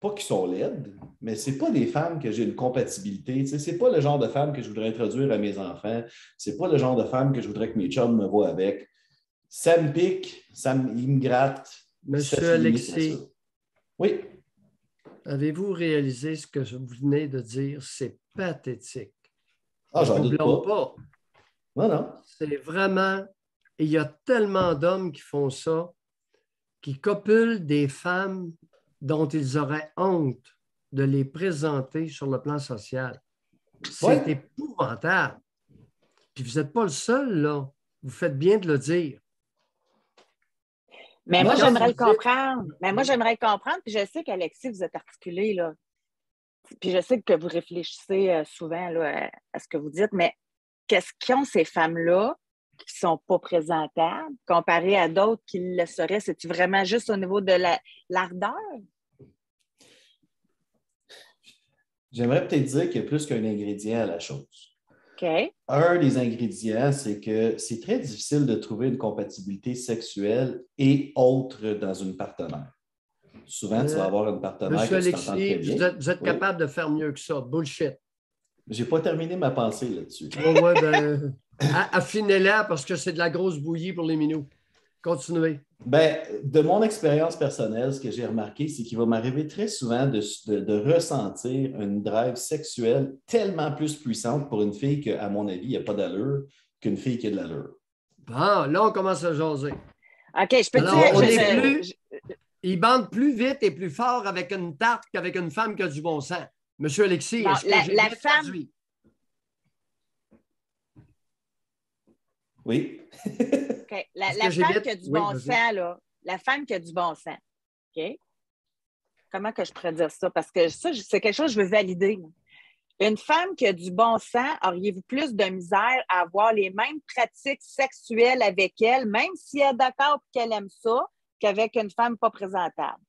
Pas qu'ils sont laides, mais ce n'est pas des femmes que j'ai une compatibilité. Ce n'est pas le genre de femme que je voudrais introduire à mes enfants. Ce n'est pas le genre de femme que je voudrais que mes chums me voient avec. Ça me pique, il me gratte.
Monsieur Alexis,
oui.
Avez-vous réalisé ce que vous venez de dire? C'est pathétique.
Ah, j'en doute pas. Non.
C'est vraiment... Il y a tellement d'hommes qui font ça, qui copulent des femmes dont ils auraient honte de les présenter sur le plan social. C'est épouvantable. Puis vous n'êtes pas le seul, là. Vous faites bien de le dire.
Mais moi, j'aimerais le comprendre. Mais moi, j'aimerais le comprendre. Puis je sais qu'Alexis, vous êtes articulé, là. Puis je sais que vous réfléchissez souvent là, à ce que vous dites, mais qu'est-ce qu'ont ces femmes-là qui ne sont pas présentables comparé à d'autres qui le seraient? C'est-tu vraiment juste au niveau de l'ardeur?
J'aimerais peut-être dire qu'il y a plus qu'un ingrédient à la chose.
Okay.
Un des ingrédients, c'est que c'est très difficile de trouver une compatibilité sexuelle et autre dans une partenaire. Souvent, tu vas avoir une partenaire
Monsieur
que tu t'entends très bien.
Vous êtes capable de faire mieux que ça. Bullshit.
Je n'ai pas terminé ma pensée là-dessus.
Oui, ben, affinez-la parce que c'est de la grosse bouillie pour les minous. Continuez.
Ben, de mon expérience personnelle, ce que j'ai remarqué, c'est qu'il va m'arriver très souvent de ressentir une drive sexuelle tellement plus puissante pour une fille qu'à mon avis, il n'y a pas d'allure qu'une fille qui a de l'allure.
Bon, là, on commence à jaser.
OK, je peux dire...
Il bande plus vite et plus fort avec une tarte qu'avec une femme qui a du bon sens. Monsieur Alexis, est-ce que j'ai bien traduit?
Oui.
Okay. La femme qui a du bon sens, là. La femme qui a du bon sens. OK? Comment que je pourrais dire ça? Parce que ça, c'est quelque chose que je veux valider. Une femme qui a du bon sens, auriez-vous plus de misère à avoir les mêmes pratiques sexuelles avec elle, même si elle est d'accord et qu'elle aime ça, qu'avec une femme pas présentable?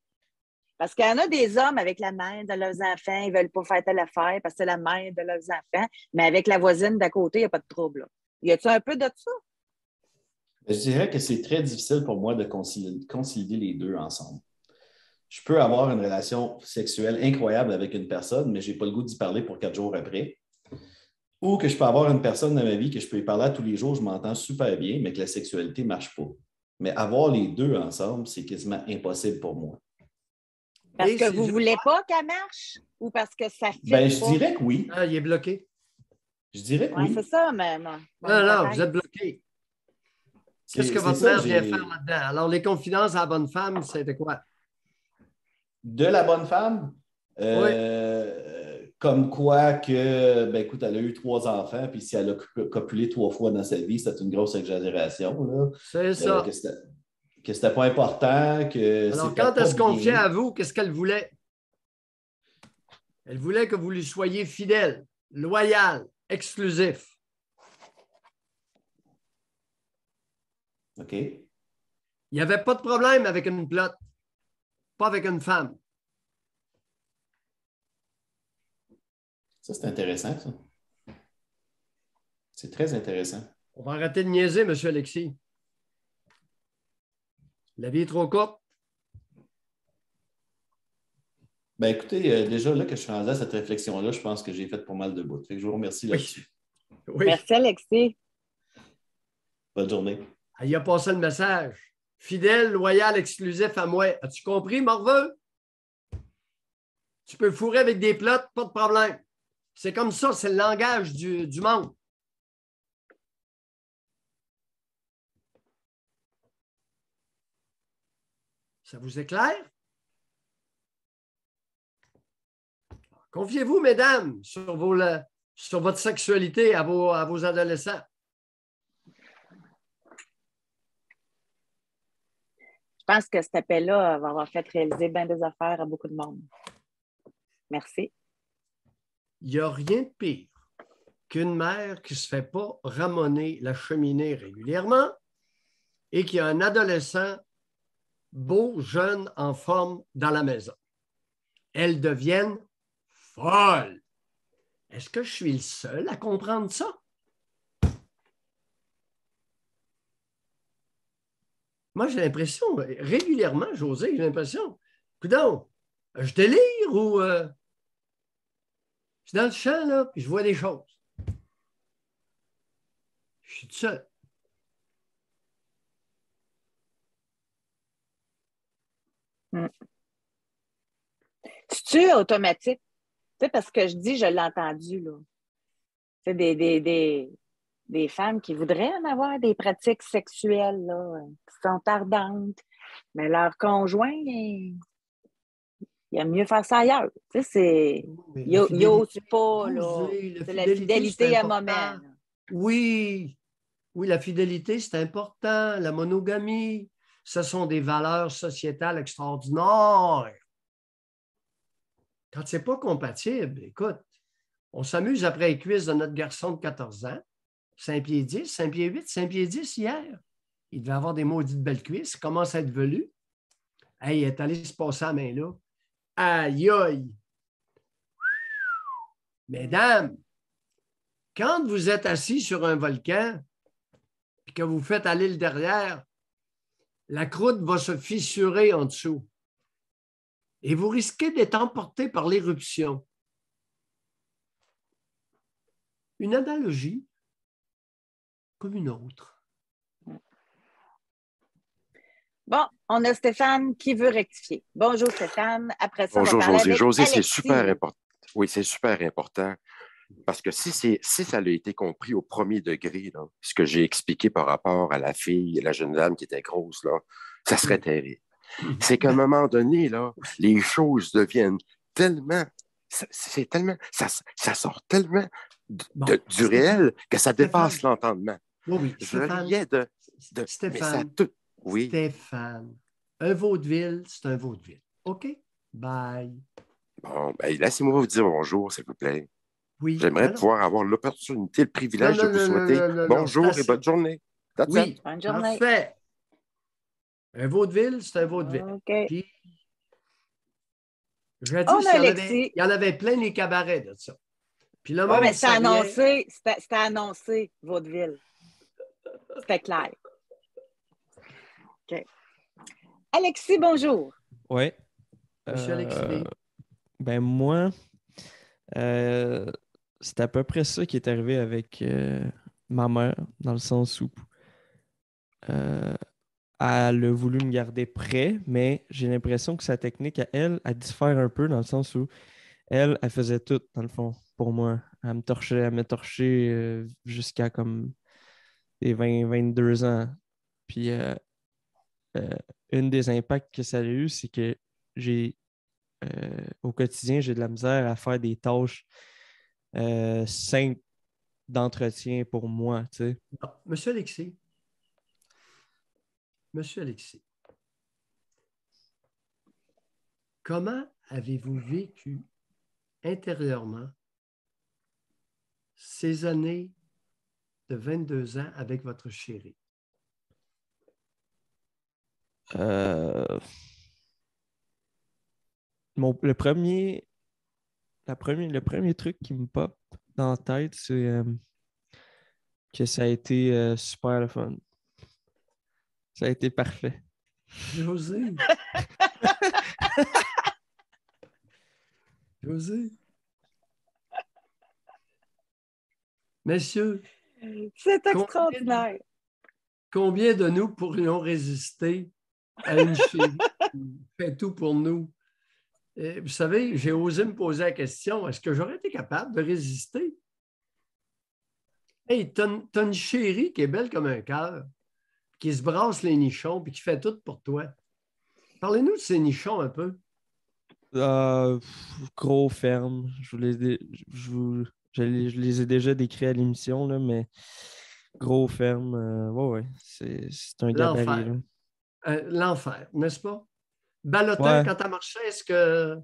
Parce qu'il y en a des hommes avec la mère de leurs enfants, ils ne veulent pas faire telle affaire parce que c'est la mère de leurs enfants, mais avec la voisine d'à côté, il n'y a pas de trouble. Là. Y a-t-il un peu de ça?
Je dirais que c'est très difficile pour moi de concilier les deux ensemble. Je peux avoir une relation sexuelle incroyable avec une personne, mais je n'ai pas le goût d'y parler pour 4 jours après. Ou que je peux avoir une personne dans ma vie que je peux y parler à tous les jours, je m'entends super bien, mais que la sexualité ne marche pas. Mais avoir les deux ensemble, c'est quasiment impossible pour moi.
Parce que vous ne voulez pas qu'elle marche ou parce que ça fait
ben, je dirais que oui.
Ah, il est bloqué.
Je dirais que oui.
C'est ça, même.
Non, vous êtes bloqué. Qu'est-ce que votre mère vient faire là-dedans? Alors, les confidences à la bonne femme, c'était quoi?
De la bonne femme? Comme quoi que, ben écoute, elle a eu 3 enfants, puis si elle a copulé 3 fois dans sa vie, c'est une grosse exagération. Là.
C'est ça.
Que c'était pas important.
Alors, quand elle se confiait à vous, qu'est-ce qu'elle voulait? Elle voulait que vous lui soyez fidèle, loyal, exclusif.
OK.
Il n'y avait pas de problème avec une plotte, pas avec une femme.
Ça, c'est intéressant, ça. C'est très intéressant.
On va arrêter de niaiser, M. Alexis. La vie est trop courte.
Ben écoutez, déjà là que je suis rendu à cette réflexion-là, je pense que j'ai fait pas mal de bouts. Je vous remercie là-dessus.
Oui.
Merci, Alexis.
Bonne journée.
Il a passé le message. Fidèle, loyal, exclusif à moi. As-tu compris, morveux? Tu peux fourrer avec des plottes, pas de problème. C'est comme ça, c'est le langage du monde. Ça vous est clair? Confiez-vous, mesdames, sur votre sexualité à vos adolescents.
Je pense que cet appel-là va avoir fait réaliser bien des affaires à beaucoup de monde. Merci.
Il n'y a rien de pire qu'une mère qui ne se fait pas ramoner la cheminée régulièrement et qu'il y a un adolescent beau, jeune, en forme dans la maison. Elles deviennent folles. Est-ce que je suis le seul à comprendre ça? Moi, j'ai l'impression, régulièrement, José, j'ai l'impression, coudonc, je délire ou je suis dans le champ, là, puis je vois des choses. Je suis tout seul.
C'est-tu automatique? Tu sais, parce que je dis, je l'ai entendu, là. Tu sais, des femmes qui voudraient en avoir des pratiques sexuelles, là, qui sont ardentes, mais leur conjoint, il aime mieux faire ça ailleurs. Tu sais, il n'ose pas, là. C'est la fidélité à moment.
Oui, la fidélité, c'est important. La monogamie, ce sont des valeurs sociétales extraordinaires. Quand ce n'est pas compatible, écoute, on s'amuse après les cuisses de notre garçon de 14 ans, 5 pieds 10, 5 pieds 8, 5 pieds 10 hier. Il devait avoir des maudites belles cuisses, il commence à être velu. Hey, il est allé se passer la main là. Aïe, aïe! Mesdames, quand vous êtes assis sur un volcan et que vous faites aller le derrière, la croûte va se fissurer en dessous. Et vous risquez d'être emporté par l'éruption. Une analogie comme une autre.
Bon, on a Stéphane qui veut rectifier. Bonjour Stéphane. Après ça,
bonjour
on va parler
José.
avec
José,
Alexis.
c'est super important. Oui, c'est super important. Parce que si ça a été compris au premier degré, là, ce que j'ai expliqué par rapport à la fille, la jeune dame qui était grosse, là, ça serait terrible. C'est qu'à un moment donné, là, les choses deviennent tellement, ça sort tellement du réel que ça dépasse l'entendement.
Oui,
je riais de
Stéphane,
mais ça tout, oui.
Stéphane, un vaudeville, c'est un vaudeville. OK? Bye.
Bon, ben, laissez-moi vous dire bonjour, s'il vous plaît.
Oui.
J'aimerais pouvoir avoir l'opportunité, le privilège de vous souhaiter bonjour et bonne journée.
Oui,
bonne journée.
Parfait. Un vaudeville, c'est un vaudeville.
OK.
Puis, il y en avait plein les cabarets de ça. Puis le monde
c'était annoncé, vaudeville. C'était clair. OK. Alexis, bonjour.
Oui.
Monsieur Alexis.
Ben moi, c'est à peu près ça qui est arrivé avec ma mère, dans le sens où elle a voulu me garder près, mais j'ai l'impression que sa technique à elle diffère un peu, dans le sens où elle faisait tout, dans le fond, pour moi. Elle me torchait jusqu'à comme les 22 ans. Puis une des impacts que ça a eu, c'est que au quotidien, j'ai de la misère à faire des tâches simples d'entretien pour moi, tu sais.
Monsieur Alexis, comment avez-vous vécu intérieurement ces années de 22 ans avec votre chérie?
Le premier truc qui me pop dans la tête, c'est que ça a été super le fun. Ça a été parfait.
José. José. Messieurs.
C'est extraordinaire.
Combien de nous pourrions résister à une chérie qui fait tout pour nous? Et vous savez, j'ai osé me poser la question, est-ce que j'aurais été capable de résister? Hey, t'as une chérie qui est belle comme un cœur, qui se brasse les nichons puis qui fait tout pour toi. Parlez-nous de ces nichons un peu.
Gros ferme. Je les ai déjà décrits à l'émission, là, mais gros ferme. Ouais, c'est un gabarit.
L'enfer, n'est-ce pas? Ballotin,
ouais.
Quand tu as marché, est-ce que...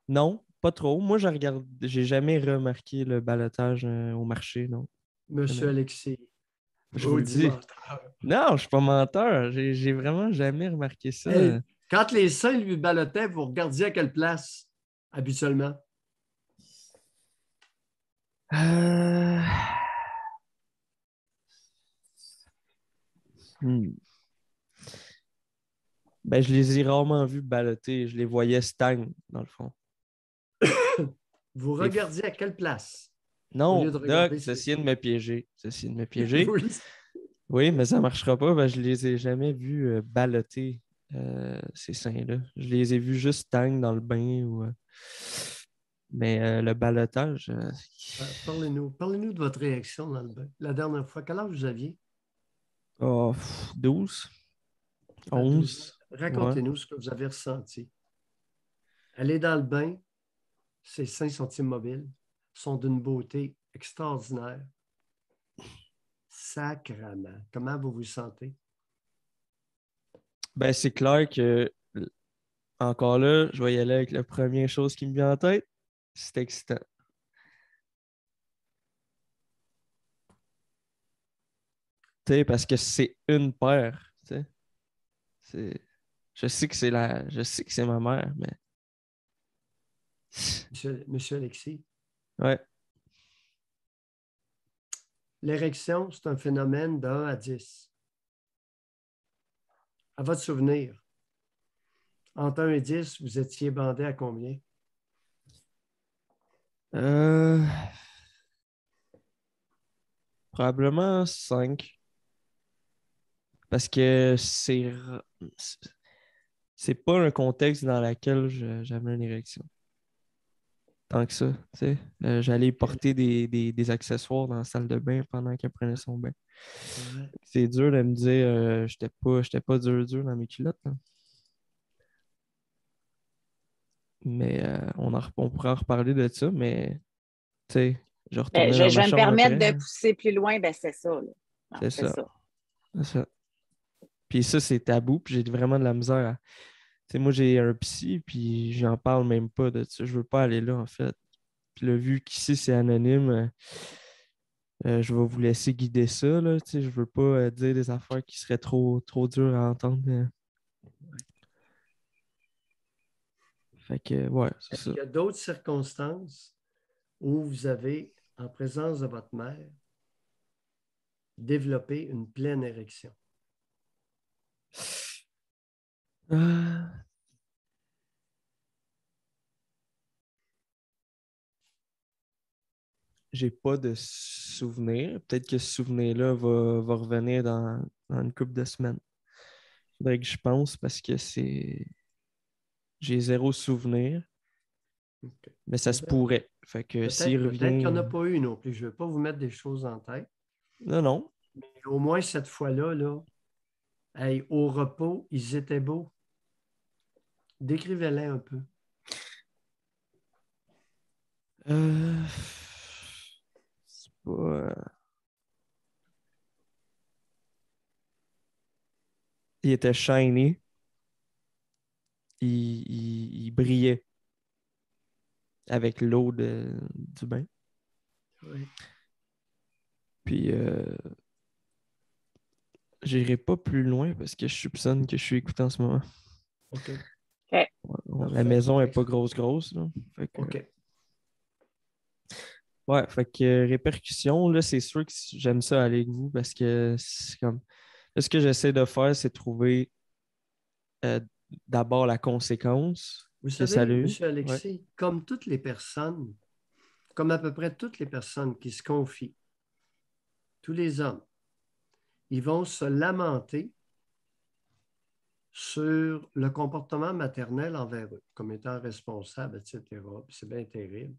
Non, pas trop. Moi, j'ai jamais remarqué le ballotage au marché, non.
Monsieur Alexis,
Je vous le dis. Non, je ne suis pas menteur. J'ai vraiment jamais remarqué ça.
Hey, quand les seins lui ballottaient, vous regardiez à quelle place, habituellement?
Ben, je les ai rarement vus balloter. Je les voyais stagner, dans le fond.
Vous regardiez à quelle place?
Non, Doc, vous essayez de me piéger. Vous essayez de me piéger.
Oui.
Oui, mais ça ne marchera pas. Ben, je ne les ai jamais vus balloter, ces seins-là. Je les ai vus juste stagner dans le bain. Mais le ballotage...
Parlez-nous de votre réaction dans le bain. La dernière fois, quel âge vous aviez?
12. 11.
Racontez-nous ce que vous avez ressenti. Aller dans le bain, ses seins sont immobiles, sont d'une beauté extraordinaire. Sacrement. Comment vous vous sentez?
Ben, c'est clair que, encore là, je vais y aller avec la première chose qui me vient en tête. C'est excitant. Tu sais, parce que c'est une paire. Tu sais. Je sais que c'est ma mère, mais.
Monsieur Alexis.
Ouais.
L'érection, c'est un phénomène de 1 à 10. À votre souvenir, entre 1 et 10, vous étiez bandé à combien?
Probablement 5. Parce que c'est pas un contexte dans lequel j'avais une érection. Tant que ça, tu sais. J'allais porter des accessoires dans la salle de bain pendant qu'elle prenait son bain.
Ouais.
C'est dur de me dire j'étais pas dur dans mes culottes. Là. Mais on pourrait en reparler de ça, mais tu sais, je retournais dans
Je
ma
vais me
chambre
permettre
après.
de pousser plus loin, ben c'est ça. Là. Non,
C'est ça. C'est ça. Puis ça, c'est tabou, puis j'ai vraiment de la misère à... Tu sais, moi, j'ai un psy, puis j'en parle même pas de ça. Je veux pas aller là, en fait. Puis là, vu qu'ici, c'est anonyme, je vais vous laisser guider ça, là. Tu sais, je veux pas dire des affaires qui seraient trop, trop dures à entendre. Fait que, ouais, c'est
Est-ce
ça.
qu'il y a d'autres circonstances où vous avez, en présence de votre mère, développé une pleine érection?
J'ai pas de souvenir. Peut-être que ce souvenir-là va revenir dans une couple de semaines. Faudrait que je pense parce que j'ai zéro souvenir.
Okay.
Mais ça se pourrait. Fait que s'il revient...
Peut-être qu'il n'y en a pas eu non plus. Je ne veux pas vous mettre des choses en tête.
Non.
Mais au moins cette fois-là, hey, au repos, ils étaient beaux. Décrivez-les un peu.
C'est pas... Il était shiny. Il brillait avec l'eau du bain.
Oui.
Puis, j'irai pas plus loin parce que je soupçonne que je suis écouté en ce moment.
OK.
Okay.
La maison n'est pas grosse. Là. Fait que,
OK.
Ouais, fait que répercussions, là, c'est sûr que j'aime ça aller avec vous parce que c'est comme. Là, ce que j'essaie de faire, c'est trouver d'abord la conséquence
Vous
que ça a
savez,
eu.
M. Alexis, comme toutes les personnes, comme à peu près toutes les personnes qui se confient, tous les hommes, ils vont se lamenter sur le comportement maternel envers eux, comme étant responsable, etc. Puis c'est bien terrible.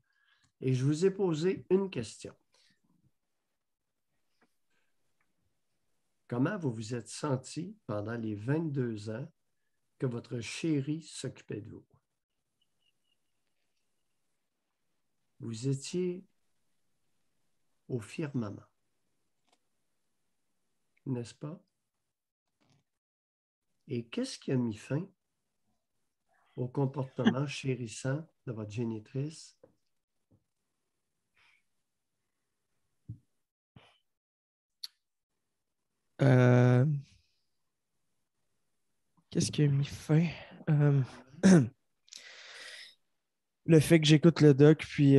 Et je vous ai posé une question. Comment vous vous êtes senti pendant les 22 ans que votre chérie s'occupait de vous? Vous étiez au firmament, n'est-ce pas? Et qu'est-ce qui a mis fin au comportement chérissant de votre génitrice?
Euh, Qu'est-ce qui a mis fin? Euh, Le fait que j'écoute le doc, puis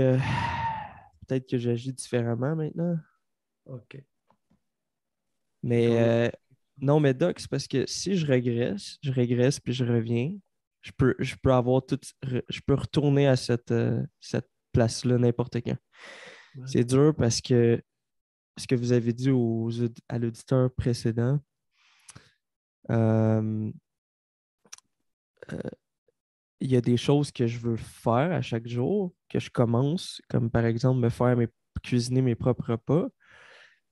peut-être que j'agis différemment maintenant.
OK.
Mais non, mais doc, c'est parce que si je régresse puis je reviens, je peux avoir tout, je peux retourner à cette place-là n'importe quand.
Ouais.
C'est dur parce que ce que vous avez dit à l'auditeur précédent, euh, euh, il y a des choses que je veux faire à chaque jour, que je commence, comme par exemple cuisiner mes propres repas.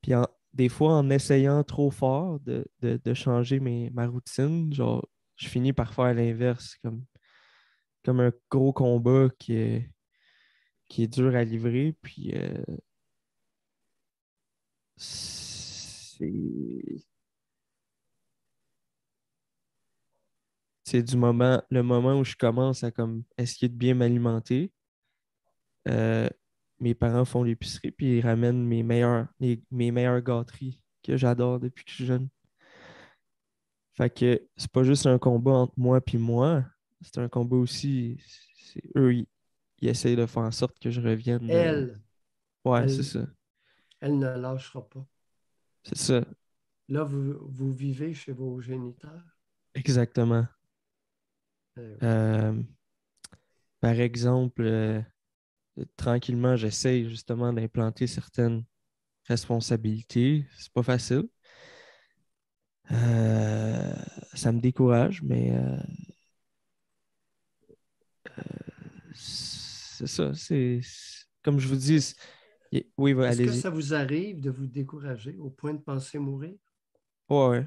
Puis des fois, en essayant trop fort de changer ma routine, genre, je finis par faire l'inverse, comme un gros combat qui est dur à livrer. Puis c'est c'est le moment où je commence à comme essayer de bien m'alimenter. euh, Mes parents font l'épicerie, puis ils ramènent mes meilleures gâteries que j'adore depuis que je suis jeune. Fait que c'est pas juste un combat entre moi et moi, c'est un combat aussi. Eux, ils essayent de faire en sorte que je revienne.
Elle,
Ouais, c'est
elle,
ça.
elle ne lâchera pas.
C'est ça,
Là, vous vivez chez vos géniteurs.
exactement.
Oui.
Euh, Par exemple, tranquillement, j'essaye justement d'implanter certaines responsabilités. C'est pas facile. Euh, Ça me décourage, mais c'est ça. Comme je vous dis, oui,
Est-ce que
allez-y.
ça vous arrive de vous décourager au point de penser mourir?
Ouais, ouais.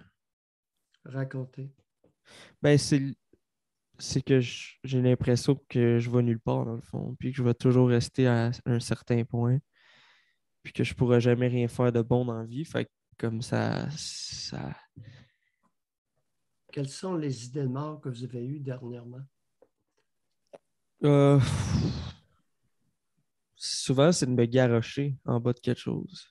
Racontez.
Ben, c'est que j'ai l'impression que je vais nulle part, dans le fond, puis que je vais toujours rester à un certain point, puis que je pourrai jamais rien faire de bon dans la vie. Fait que comme ça.
Quelles sont les idées de mort que vous avez eues dernièrement?
Euh, Souvent, c'est de me garrocher en bas de quelque chose.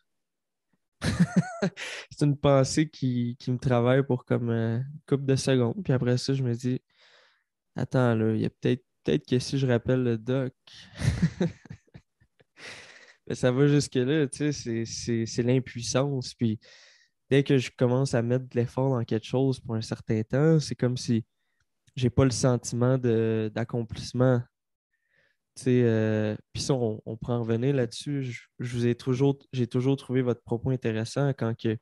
C'est une pensée qui me travaille pour comme une couple de secondes, puis après ça, je me dis, attends, là, il y a peut-être que si je rappelle le doc. Mais ça va jusque-là, tu sais, c'est l'impuissance. Puis dès que je commence à mettre de l'effort dans quelque chose pour un certain temps, c'est comme si j'ai pas le sentiment d'accomplissement. Tu sais, puis ça, on pourra en revenir là-dessus. J'ai toujours trouvé votre propos intéressant quand que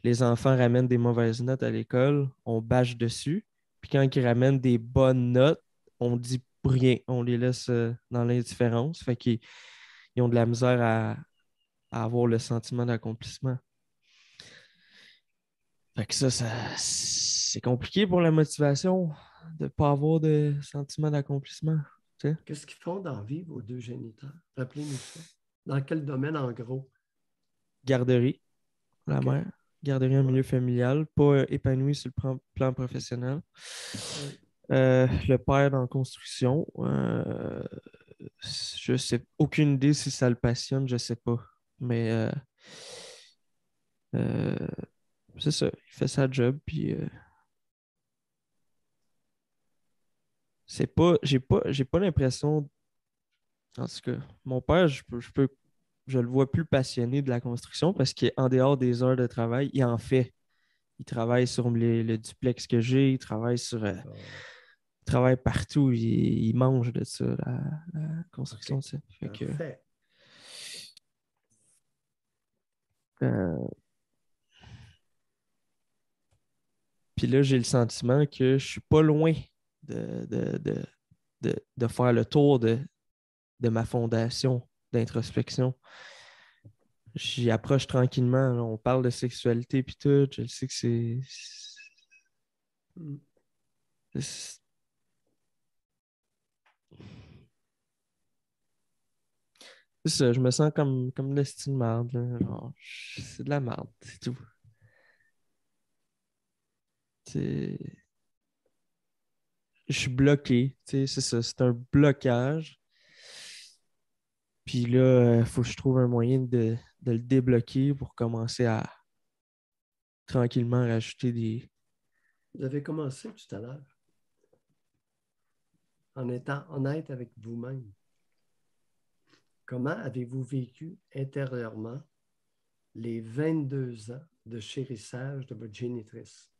les enfants ramènent des mauvaises notes à l'école, on bâche dessus. Puis quand ils ramènent des bonnes notes, on dit rien. On les laisse dans l'indifférence. Fait qu'ils ils ont de la misère à avoir le sentiment d'accomplissement. Fait que c'est compliqué pour la motivation de ne pas avoir de sentiment d'accomplissement. Tu sais.
Qu'est-ce qu'ils font dans la vie, vos deux géniteurs? Rappelez-nous ça. Dans quel domaine, en gros?
Garderie, la
OK.
mère. Garderie en milieu familial, pas épanoui sur le plan professionnel.
Oui.
Le père dans la construction, je sais aucune idée si ça le passionne, je sais pas. Mais euh, c'est ça, il fait sa job, puis j'ai pas l'impression, en tout cas, mon père, je le vois plus passionné de la construction parce qu'en dehors des heures de travail, il en fait. Il travaille sur le duplex que j'ai, il travaille partout, il mange de ça, la construction
OK.
de ça. Fait que,
Parfait.
euh, puis là, j'ai le sentiment que je suis pas loin de, de, de, de faire le tour de ma fondation d'introspection. J'y approche tranquillement. Là. On parle de sexualité puis tout. Je sais que
Mm.
c'est ça. Je me sens comme de l'estime de merde. Là. Genre, c'est de la merde, c'est tout. C'est- Je suis bloqué. Tu sais, c'est ça. C'est un blocage. Puis là, il faut que je trouve un moyen de le débloquer pour commencer tranquillement rajouter des...
Vous avez commencé tout à l'heure en étant honnête avec vous-même. Comment avez-vous vécu intérieurement les 22 ans de chérissage de votre génitrice?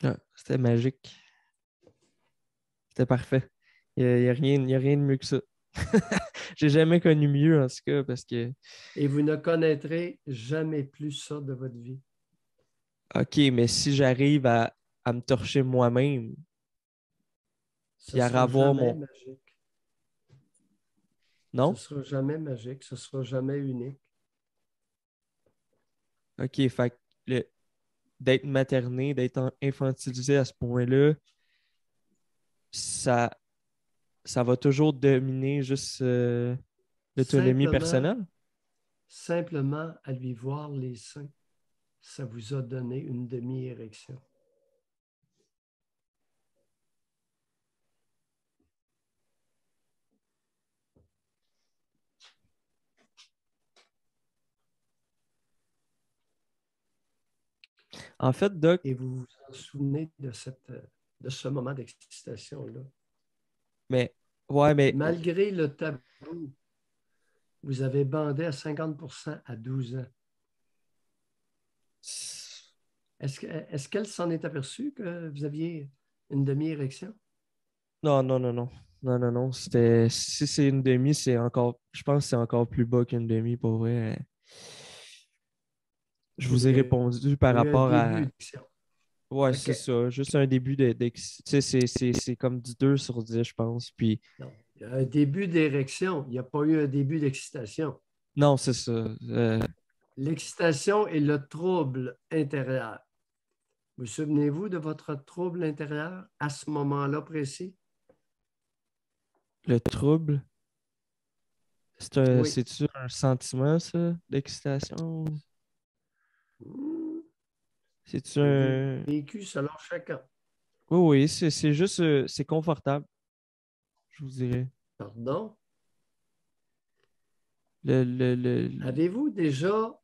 Ah, c'était magique. C'était parfait. Il n'y a rien de mieux que ça. J'ai jamais connu mieux, en tout cas, parce que...
Et vous ne connaîtrez jamais plus ça de votre vie.
OK, mais si j'arrive à me torcher moi-même,
Ce
puis à
sera
revoir
jamais
mon...
magique.
Non?
Ce sera jamais magique. Ce sera jamais unique.
OK, fait que d'être materné, d'être infantilisé à ce point-là, ça va toujours dominer juste l'autonomie personnelle?
Simplement à lui voir les seins, ça vous a donné une demi-érection.
En fait, Doc...
Et vous vous en souvenez de ce moment d'excitation-là.
Mais, ouais, mais...
Malgré le tabou, vous avez bandé à 50% à 12 ans. Est-ce qu'elle s'en est aperçue que vous aviez une demi-érection?
Non. Si c'est une demi, c'est encore... Je pense que c'est encore plus bas qu'une demi, pour vrai. Je vous ai répondu par rapport à... Ouais, c'est ça. Juste un début tu sais, c'est comme du 2 sur 10, je pense. Puis...
Non. Il y a un début d'érection. Il n'y a pas eu un début d'excitation.
Non, c'est ça.
L'excitation est le trouble intérieur. Vous souvenez-vous de votre trouble intérieur à ce moment-là précis?
Le trouble?
Oui.
C'est-tu un sentiment, ça, d'excitation? C'est-tu un...
Vécu selon chacun.
Oui, c'est juste... c'est confortable, je vous dirais.
Pardon?
Le...
Avez-vous déjà,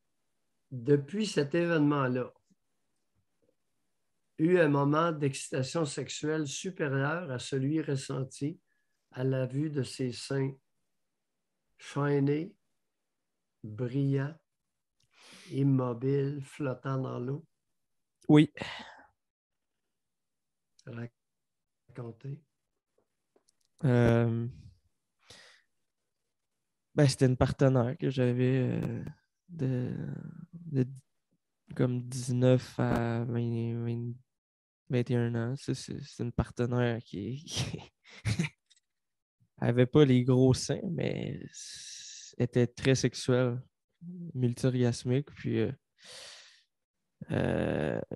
depuis cet événement-là, eu un moment d'excitation sexuelle supérieur à celui ressenti à la vue de ses seins chaînés, brillants, immobiles, flottant dans l'eau?
Oui.
Racontez.
Ben, c'était une partenaire que j'avais de comme 19 à 21 ans. C'est une partenaire qui avait pas les gros seins, mais était très sexuelle, multi-orgasmique. Puis,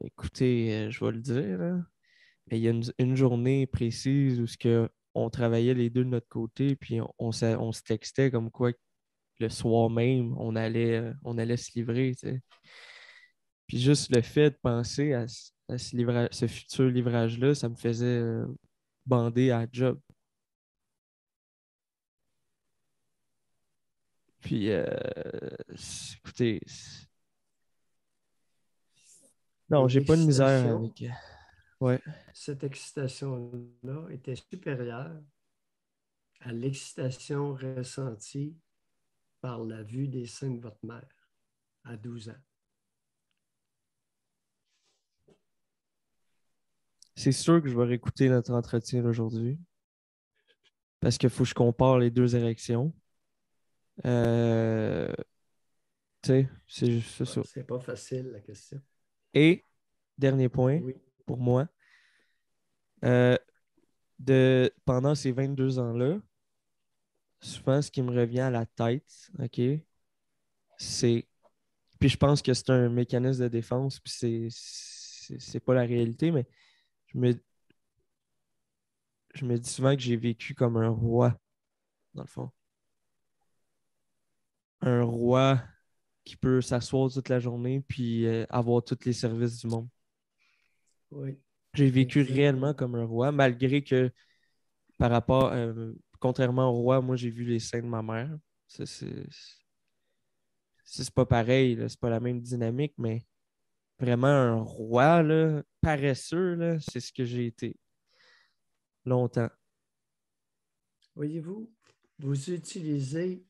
écoutez, je vais le dire, là, mais il y a une journée précise où on travaillait les deux de notre côté, puis on se textait comme quoi le soir même, on allait se livrer, tu sais. Puis juste le fait de penser à ce futur livrage-là, ça me faisait bander à la job. Puis, écoutez, non, j'ai pas de misère avec... Ouais.
Cette excitation-là était supérieure à l'excitation ressentie par la vue des seins de votre mère à 12 ans.
C'est sûr que je vais réécouter notre entretien d'aujourd'hui parce qu'il faut que je compare les deux érections. Tu sais, c'est juste ça.
C'est pas facile, la question.
Et, dernier point pour moi, pendant ces 22 ans-là, souvent, ce qui me revient à la tête, OK, c'est... Puis je pense que c'est un mécanisme de défense, puis c'est pas la réalité, mais je me dis souvent que j'ai vécu comme un roi, dans le fond. Un roi qui peut s'asseoir toute la journée puis avoir tous les services du monde.
Oui.
J'ai vécu réellement comme un roi, malgré que par rapport, contrairement au roi, moi j'ai vu les seins de ma mère. c'est pas pareil, là, c'est pas la même dynamique, mais vraiment un roi, là, paresseux, là, c'est ce que j'ai été longtemps.
Voyez-vous, vous utilisez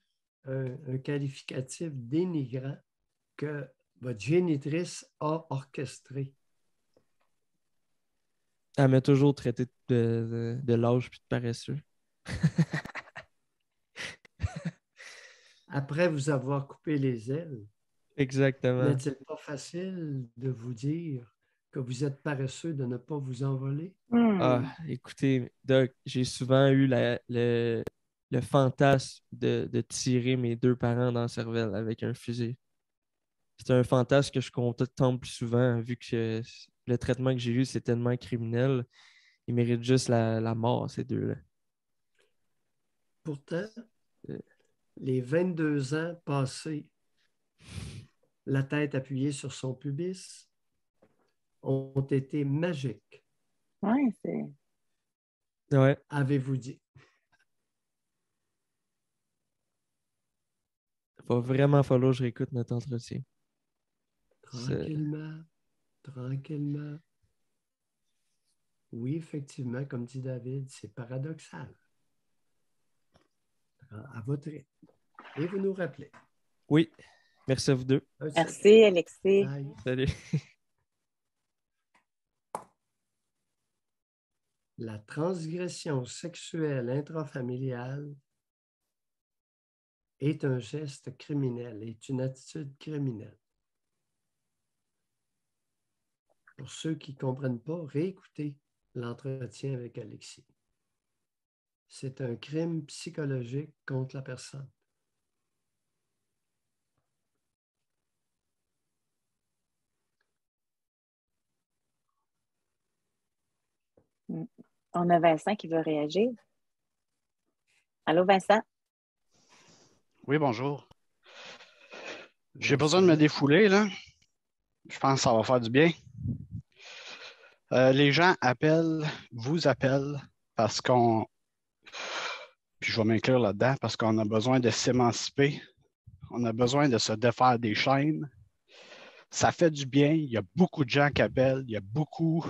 un qualificatif dénigrant que votre génitrice a orchestré.
Elle m'a toujours traité de lâche puis de paresseux.
Après vous avoir coupé les ailes,
Exactement.
n'est-il pas facile de vous dire que vous êtes paresseux de ne pas vous envoler?
Ah, écoutez, Doc, j'ai souvent eu le fantasme de tirer mes 2 parents dans la cervelle avec un fusil. C'est un fantasme que je contemple plus souvent, vu que le traitement que j'ai eu, c'est tellement criminel. Ils méritent juste la mort, ces deux-là.
Pourtant, les 22 ans passés, la tête appuyée sur son pubis, ont été magiques.
Oui, c'est...
Ouais.
Avez-vous dit?
Il va vraiment falloir que je réécoute notre entretien.
Tranquillement, tranquillement. Oui, effectivement, comme dit David, c'est paradoxal. À votre rythme. Et vous nous rappelez.
Oui, merci à vous deux.
Merci, Alexis.
Bye.
Salut.
La transgression sexuelle intrafamiliale est un geste criminel, est une attitude criminelle. Pour ceux qui ne comprennent pas, réécoutez l'entretien avec Alexis. C'est un crime psychologique contre la personne.
On a Vincent qui veut réagir. Allô, Vincent?
Oui, bonjour. J'ai besoin de me défouler, là. Je pense que ça va faire du bien. Les gens vous appellent parce qu'on, puis je vais m'inclure là-dedans, parce qu'on a besoin de s'émanciper. On a besoin de se défaire des chaînes. Ça fait du bien. Il y a beaucoup de gens qui appellent. Il y a beaucoup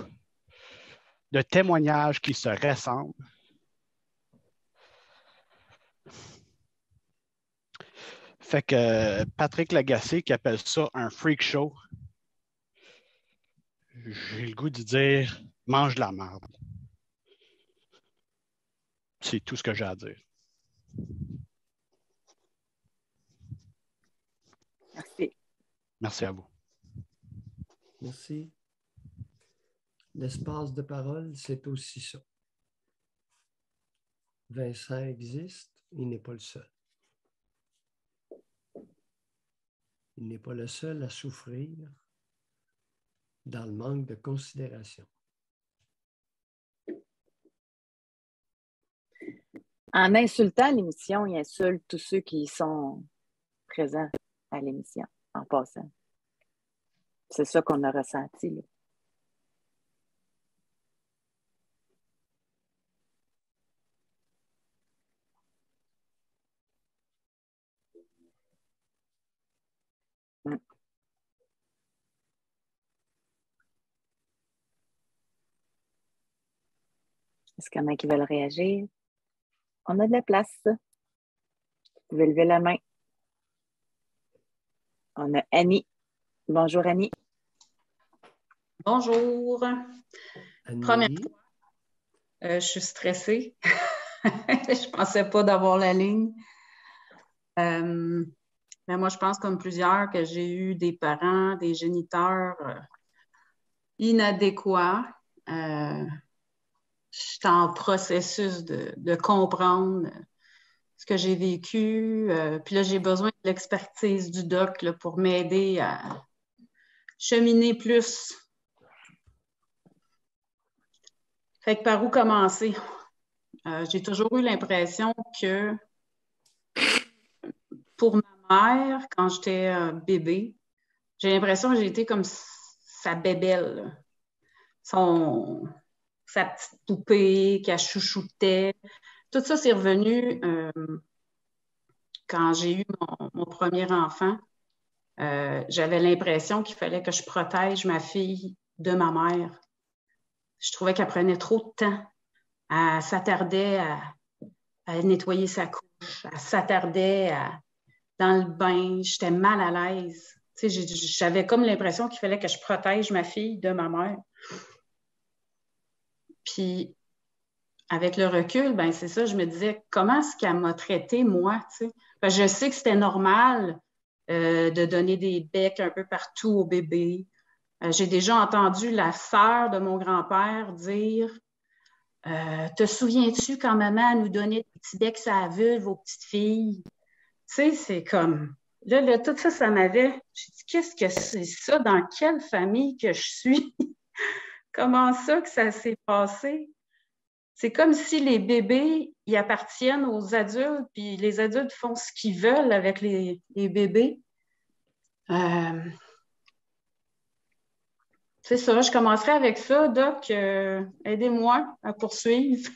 de témoignages qui se ressemblent. Fait que Patrick Lagacé qui appelle ça un freak show, j'ai le goût de dire mange de la merde. C'est tout ce que j'ai à dire.
Merci.
Merci à vous.
Merci. L'espace de parole, c'est aussi ça. Vincent existe, il n'est pas le seul. Il n'est pas le seul à souffrir dans le manque de considération.
En insultant l'émission, il insulte tous ceux qui sont présents à l'émission, en passant. C'est ça qu'on a ressenti, là. Est-ce qu'il y en a qui veulent réagir? On a de la place. Vous pouvez lever la main. On a Annie. Bonjour, Annie.
Bonjour.
Annie.
Première fois, je suis stressée. Je ne pensais pas d'avoir la ligne. Mais moi, je pense comme plusieurs que j'ai eu des parents, des géniteurs inadéquats. Je suis en processus de comprendre ce que j'ai vécu. Puis là, j'ai besoin de l'expertise du doc là, pour m'aider à cheminer plus. Fait que par où commencer? J'ai toujours eu l'impression que pour ma mère, quand j'étais bébé, j'ai l'impression que j'ai été comme sa bébelle, sa petite poupée qu'elle chouchoutait. Tout ça, c'est revenu quand j'ai eu mon premier enfant. j'avais l'impression qu'il fallait que je protège ma fille de ma mère. Je trouvais qu'elle prenait trop de temps. Elle s'attardait à nettoyer sa couche. Elle s'attardait dans le bain. J'étais mal à l'aise. Tu sais, j'avais comme l'impression qu'il fallait que je protège ma fille de ma mère. Puis, avec le recul, ben c'est ça, je me disais, comment est-ce qu'elle m'a traitée, moi? Tu sais? Ben, je sais que c'était normal de donner des becs un peu partout au bébé. J'ai déjà entendu la sœur de mon grand-père dire te souviens-tu quand maman nous donnait des petits becs à la vulve aux petites filles? Tu sais, c'est comme. Là, tout ça, ça m'avait. J'ai dit, qu'est-ce que c'est ça? Dans quelle famille que je suis? Comment ça que ça s'est passé? C'est comme si les bébés, ils appartiennent aux adultes, puis les adultes font ce qu'ils veulent avec les bébés. C'est ça, je commencerai avec ça. Doc, aidez-moi à poursuivre.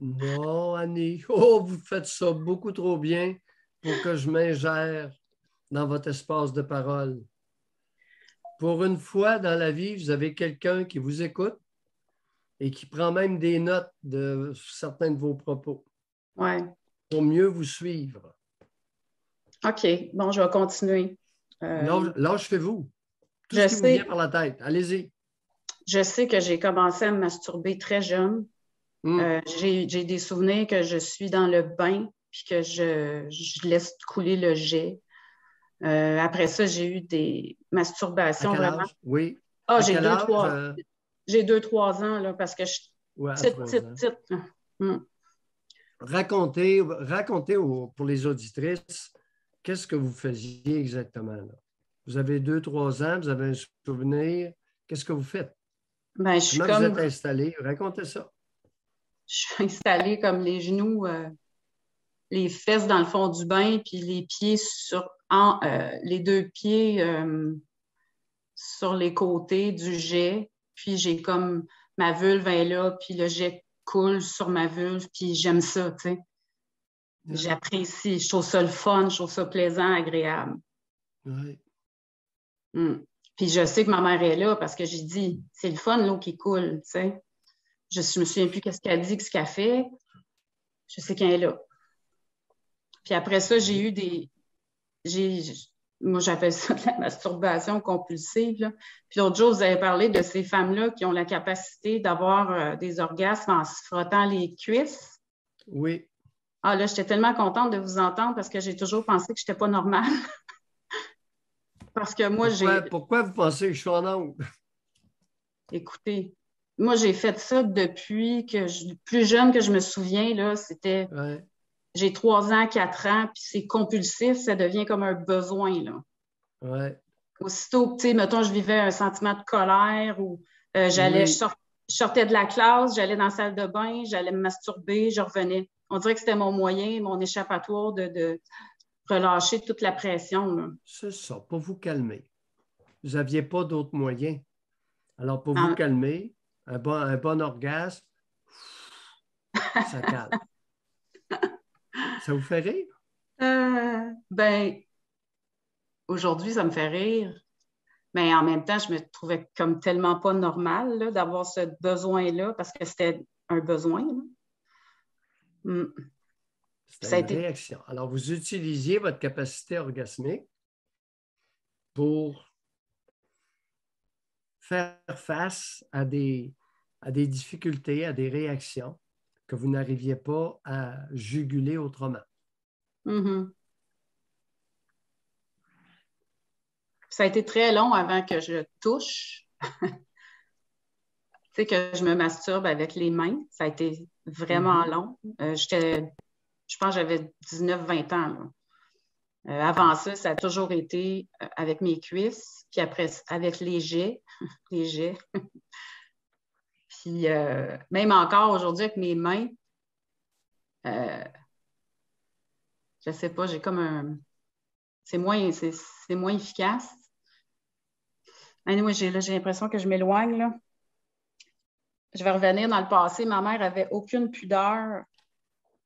Non, Annie. Oh, vous faites ça beaucoup trop bien pour que je m'ingère dans votre espace de parole. Pour une fois dans la vie, vous avez quelqu'un qui vous écoute et qui prend même des notes de certains de vos propos.
Oui.
Pour mieux vous suivre.
OK. Bon, je vais continuer.
Lâchez-vous. Tout ce qui vous vient par la tête. Allez-y.
Je sais que j'ai commencé à me masturber très jeune. J'ai des souvenirs que je suis dans le bain puis que je laisse couler le jet. Après ça, j'ai eu des masturbations vraiment.
Oui.
Ah, j'ai 2-3 ans, là, parce que je suis petite.
Racontez pour les auditrices, qu'est-ce que vous faisiez exactement là? Vous avez 2-3 ans, vous avez un souvenir. Qu'est-ce que vous faites?
Ben,
vous êtes installé? Racontez ça.
Je suis installée comme les genoux, les fesses dans le fond du bain, puis les pieds les 2 pieds sur les côtés du jet. Puis j'ai comme ma vulve est là, puis le jet coule sur ma vulve, puis j'aime ça, tu sais. J'apprécie, je trouve ça le fun, je trouve ça plaisant, agréable.
Oui.
Puis je sais que ma mère est là parce que j'ai dit, c'est le fun, l'eau qui coule, tu sais. Je me souviens plus qu'est-ce qu'elle dit, qu'est-ce qu'elle fait. Je sais qu'elle est là. Puis après ça, j'ai eu moi, j'appelle ça de la masturbation compulsive, là. Puis l'autre jour, vous avez parlé de ces femmes-là qui ont la capacité d'avoir des orgasmes en se frottant les cuisses.
Oui.
Ah là, j'étais tellement contente de vous entendre parce que j'ai toujours pensé que je n'étais pas normale. Parce que moi,
Pourquoi vous pensez que je suis en ongle?
Écoutez, moi, j'ai fait ça depuis plus jeune que je me souviens, là, c'était...
Ouais.
J'ai 3 ans, 4 ans, puis c'est compulsif, ça devient comme un besoin, là.
Ouais.
Aussitôt, tu sais, mettons, je vivais un sentiment de colère ou je sortais de la classe, j'allais dans la salle de bain, j'allais me masturber, je revenais. On dirait que c'était mon moyen, mon échappatoire de relâcher toute la pression, là.
C'est ça, pour vous calmer. Vous n'aviez pas d'autres moyens. Alors, pour vous calmer, un bon orgasme, ça calme. Ça vous fait rire?
Ben, aujourd'hui, ça me fait rire. Mais en même temps, je me trouvais comme tellement pas normale là, d'avoir ce besoin-là parce que c'était un besoin.
C'était une réaction. Alors, vous utilisiez votre capacité orgasmique pour faire face à des difficultés, à des réactions que vous n'arriviez pas à juguler autrement.
Ça a été très long avant que je touche. Tu sais, que je me masturbe avec les mains. Ça a été vraiment long. Je pense que j'avais 19-20 ans, là. Avant ça, ça a toujours été avec mes cuisses, puis après, avec les jets. Les jets. Puis même encore aujourd'hui avec mes mains, je sais pas, j'ai comme un... C'est moins efficace. Anyway, j'ai l'impression que je m'éloigne, là. Je vais revenir dans le passé. Ma mère avait aucune pudeur.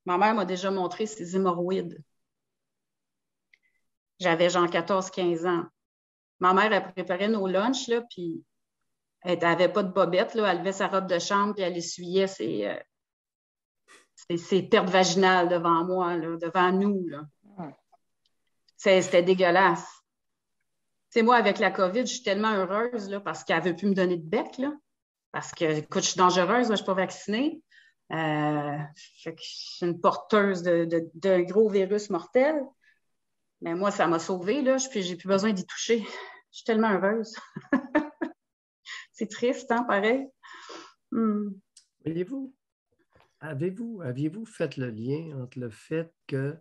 Ma mère m'a déjà montré ses hémorroïdes. J'avais genre 14-15 ans. ma mère, elle préparait nos lunchs, là, puis elle n'avait pas de bobette, là, elle levait sa robe de chambre, puis elle essuyait ses pertes vaginales devant moi, là, devant nous. Là. C'était dégueulasse. Tu sais, moi, avec la COVID, je suis tellement heureuse là, parce qu'elle ne veut plus me donner de bec. Là, parce que, écoute, je suis dangereuse, moi, je ne suis pas vaccinée. Je suis une porteuse d'un gros virus mortel. Mais moi, ça m'a sauvée, là, puis j'ai plus besoin d'y toucher. Je suis tellement heureuse. C'est triste, hein, pareil.
Voyez-vous, aviez-vous fait le lien entre le fait que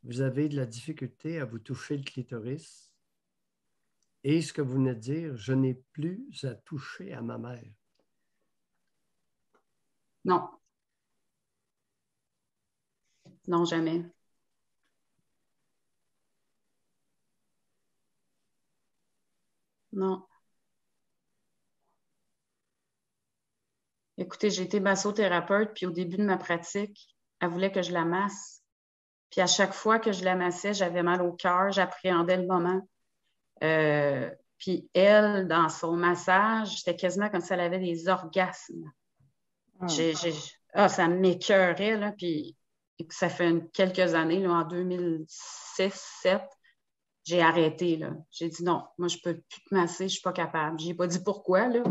vous avez de la difficulté à vous toucher le clitoris et ce que vous venez de dire, je n'ai plus à toucher à ma mère?
Non. Non, jamais. Non. Écoutez, j'ai été massothérapeute, puis au début de ma pratique, elle voulait que je la masse. Puis à chaque fois que je la massais, j'avais mal au cœur, j'appréhendais le moment. Puis elle, dans son massage, c'était quasiment comme si elle avait des orgasmes. Ça m'écœurait, là, puis ça fait quelques années, là, en 2006-2007, j'ai arrêté, là. J'ai dit non, moi, je ne peux plus te masser, je ne suis pas capable. Je n'ai pas dit pourquoi, là.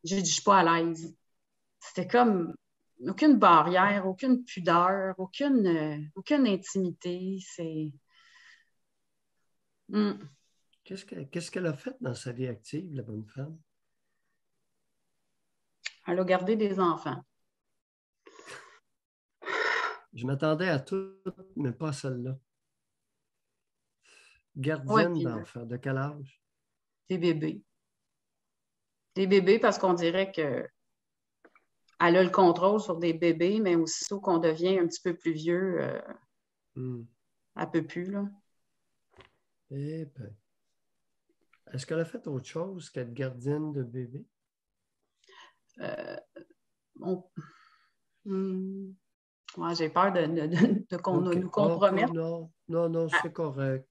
J'ai dit, je ne suis pas à l'aise. C'était comme aucune barrière, aucune pudeur, aucune intimité. C'est...
Qu'est-ce qu'elle a fait dans sa vie active, la bonne femme?
Elle a gardé des enfants.
Je m'attendais à tout, mais pas à celle-là. Gardienne d'enfants, de quel âge?
Des bébés. Des bébés parce qu'on dirait que elle a le contrôle sur des bébés, mais aussitôt qu'on devient un petit peu plus vieux, elle ne peut plus, là.
Eh bien. Est-ce qu'elle a fait autre chose qu'être gardienne de bébé?
Ouais, j'ai peur qu'on nous compromette.
Non, c'est correct.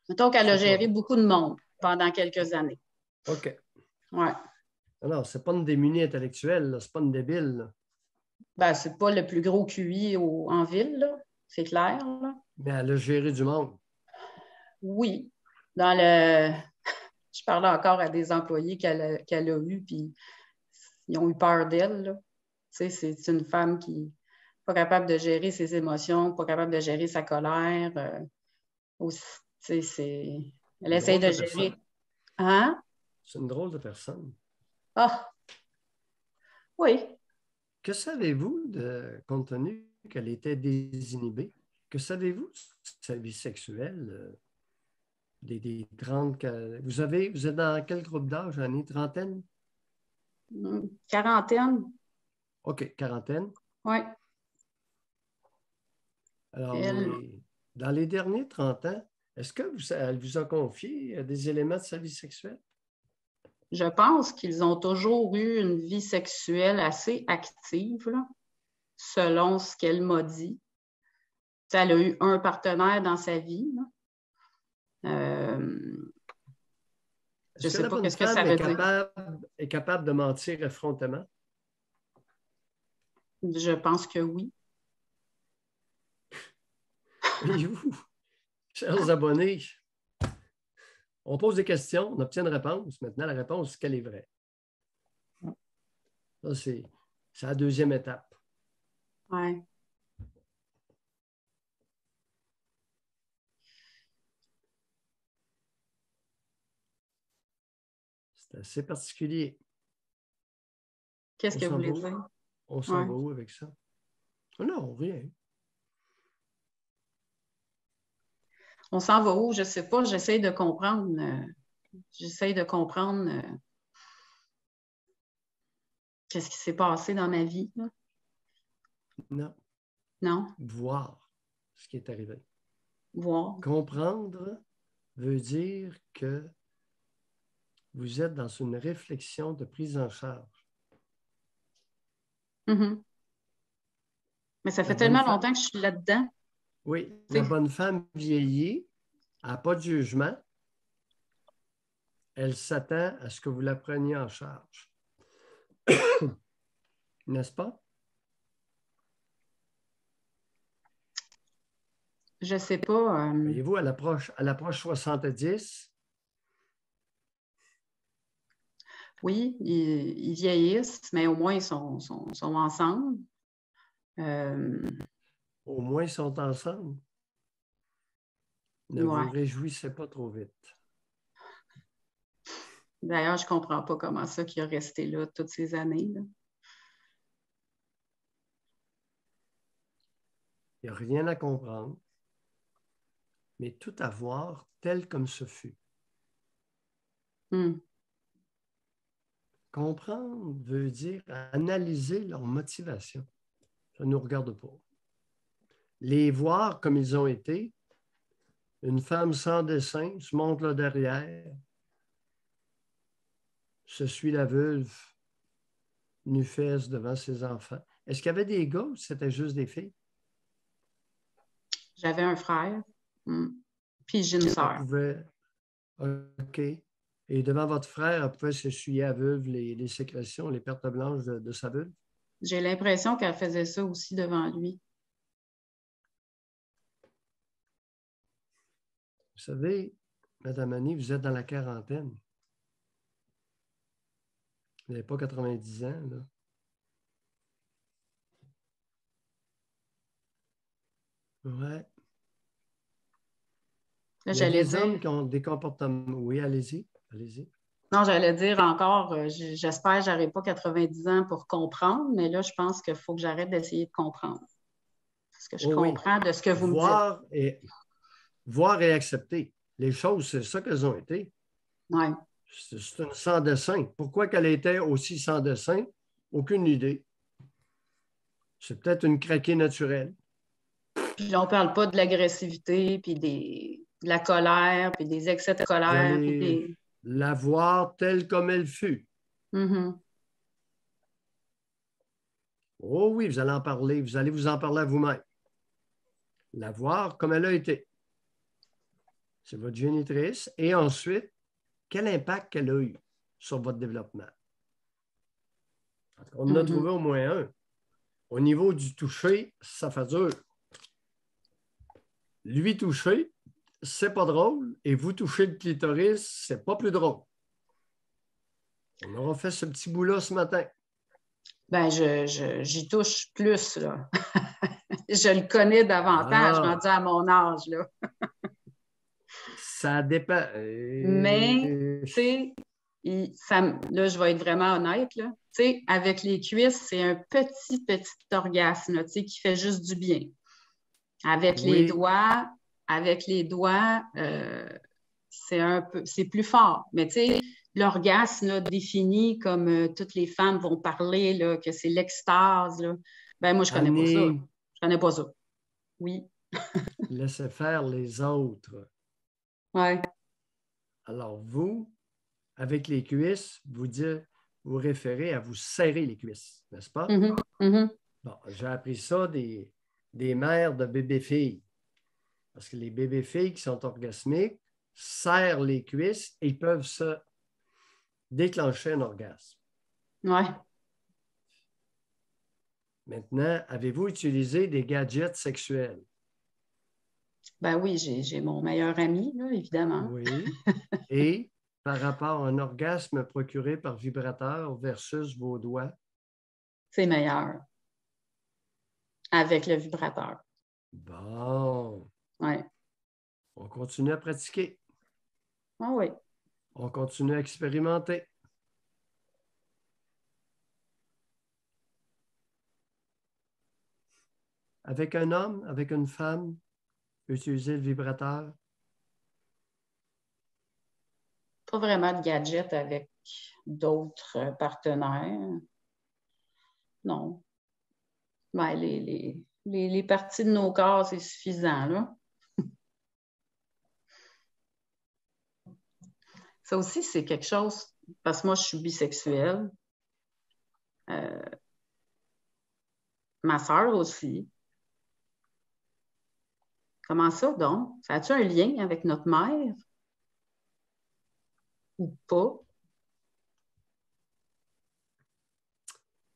Mettons qu'elle a géré beaucoup de monde pendant quelques années.
OK.
Ouais.
Non, c'est pas une démunie intellectuelle, c'est pas une débile. Là.
Ben, c'est pas le plus gros QI en ville, là. C'est clair, là.
Mais elle a géré du monde.
Oui. Je parlais encore à des employés qu'elle a eus, puis ils ont eu peur d'elle, là. Tu sais, c'est une femme qui n'est pas capable de gérer ses émotions, pas capable de gérer sa colère. Tu sais, elle essaye de gérer. Hein?
C'est une drôle de personne.
Ah! Oui.
Que savez-vous, compte tenu qu'elle était désinhibée, que savez-vous de sa vie sexuelle? Des 30... Vous êtes dans quel groupe d'âge, Annie? Trentaine?
Quarantaine.
OK, quarantaine.
Oui.
Alors, dans les derniers 30 ans, est-ce qu'elle vous a confié des éléments de sa vie sexuelle?
Je pense qu'ils ont toujours eu une vie sexuelle assez active, là, selon ce qu'elle m'a dit. T'sais, elle a eu un partenaire dans sa vie. Je ne sais pas ce que ça veut dire.
Est capable de mentir effrontément?
Je pense que oui.
Voyez-vous, chers abonnés, on pose des questions, on obtient une réponse. Maintenant, la réponse, c'est qu'elle est vraie. Ça, c'est la deuxième étape.
Oui.
C'est assez particulier.
Qu'est-ce que vous voulez dire?
On s'en va où avec ça? Non, rien.
On s'en va où? Je ne sais pas. J'essaie de comprendre. Qu'est-ce qui s'est passé dans ma vie. Là?
Non.
Non?
Voir ce qui est arrivé.
Voir.
Comprendre veut dire que vous êtes dans une réflexion de prise en charge.
Mm-hmm. Mais ça fait tellement longtemps que je suis là-dedans.
Oui, la bonne femme vieillie, elle n'a pas de jugement. elle s'attend à ce que vous la preniez en charge. N'est-ce pas?
Je ne sais pas.
Voyez-vous, elle approche 70.
Oui, ils vieillissent, mais au moins, ils sont ensemble.
Au moins, ils sont ensemble. Ne vous réjouissez pas trop vite.
D'ailleurs, je ne comprends pas comment ça qu'il a resté là toutes ces années. Là.
Il n'y a rien à comprendre, mais tout à voir tel comme ce fut. Comprendre veut dire analyser leur motivation. Ça ne nous regarde pas. Les voir comme ils ont été, une femme sans dessin se montre là derrière, se suit la vulve, nu-fesse devant ses enfants. Est-ce qu'il y avait des gars ou c'était juste des filles?
J'avais un frère, puis j'ai une sœur.
OK. Et devant votre frère, elle pouvait s'essuyer à vulve les sécrétions, les pertes blanches de sa vulve?
J'ai l'impression qu'elle faisait ça aussi devant lui.
Vous savez, Mme Annie, vous êtes dans la quarantaine. Vous n'avez pas 90 ans, là. Ouais. Il y a des hommes qui ont des comportements. Oui, allez-y. Allez-y.
Non, j'allais dire encore, j'espère que je n'aurai pas 90 ans pour comprendre, mais là, je pense qu'il faut que j'arrête d'essayer de comprendre. Parce que je comprends de ce que vous me dites.
Voir et accepter. Les choses, c'est ça qu'elles ont été.
Oui.
C'est une sans dessin. Pourquoi qu'elle était aussi sans dessin? Aucune idée. C'est peut-être une craquée naturelle.
Puis on ne parle pas de l'agressivité, puis de la colère, puis des excès de colère.
Vous allez la voir telle comme elle fut. Oh oui, vous allez en parler. Vous allez vous en parler à vous-même. La voir comme elle a été. C'est votre génitrice. Et ensuite, quel impact qu'elle a eu sur votre développement? On en a trouvé au moins un. Au niveau du toucher, ça fait dur. Lui toucher, c'est pas drôle. Et vous toucher le clitoris, c'est pas plus drôle. On aura fait ce petit bout-là ce matin.
Ben, j'y touche plus, là. Je le connais davantage, rendu à mon âge, là.
Ça dépend.
Mais, tu sais, là, je vais être vraiment honnête, là. Tu sais, avec les cuisses, c'est un petit orgasme, tu sais, qui fait juste du bien. Avec les doigts, c'est plus fort. Mais tu sais, l'orgasme là, défini comme toutes les femmes vont parler, là, que c'est l'extase, là. Ben moi, je connais pas ça. Je connais pas ça. Oui.
Laissez faire les autres.
Oui.
Alors, vous, avec les cuisses, vous référez à vous serrer les cuisses, n'est-ce pas? Bon, j'ai appris ça des mères de bébés-filles. Parce que les bébés-filles qui sont orgasmiques serrent les cuisses et ils peuvent se déclencher un orgasme.
Oui.
Maintenant, avez-vous utilisé des gadgets sexuels?
Ben oui, j'ai mon meilleur ami, là, évidemment.
Oui. Et par rapport à un orgasme procuré par vibrateur versus vos doigts?
C'est meilleur. Avec le vibrateur.
Bon.
Oui.
On continue à pratiquer.
Ah oui.
On continue à expérimenter. Avec un homme, avec une femme, utiliser le vibrateur?
Pas vraiment de gadget avec d'autres partenaires. Non. Ben, les parties de nos corps, c'est suffisant, là. Ça aussi, c'est quelque chose, parce que moi, je suis bisexuelle. Ma sœur aussi. Comment ça, donc? Ça a-tu un lien avec notre mère? ou pas.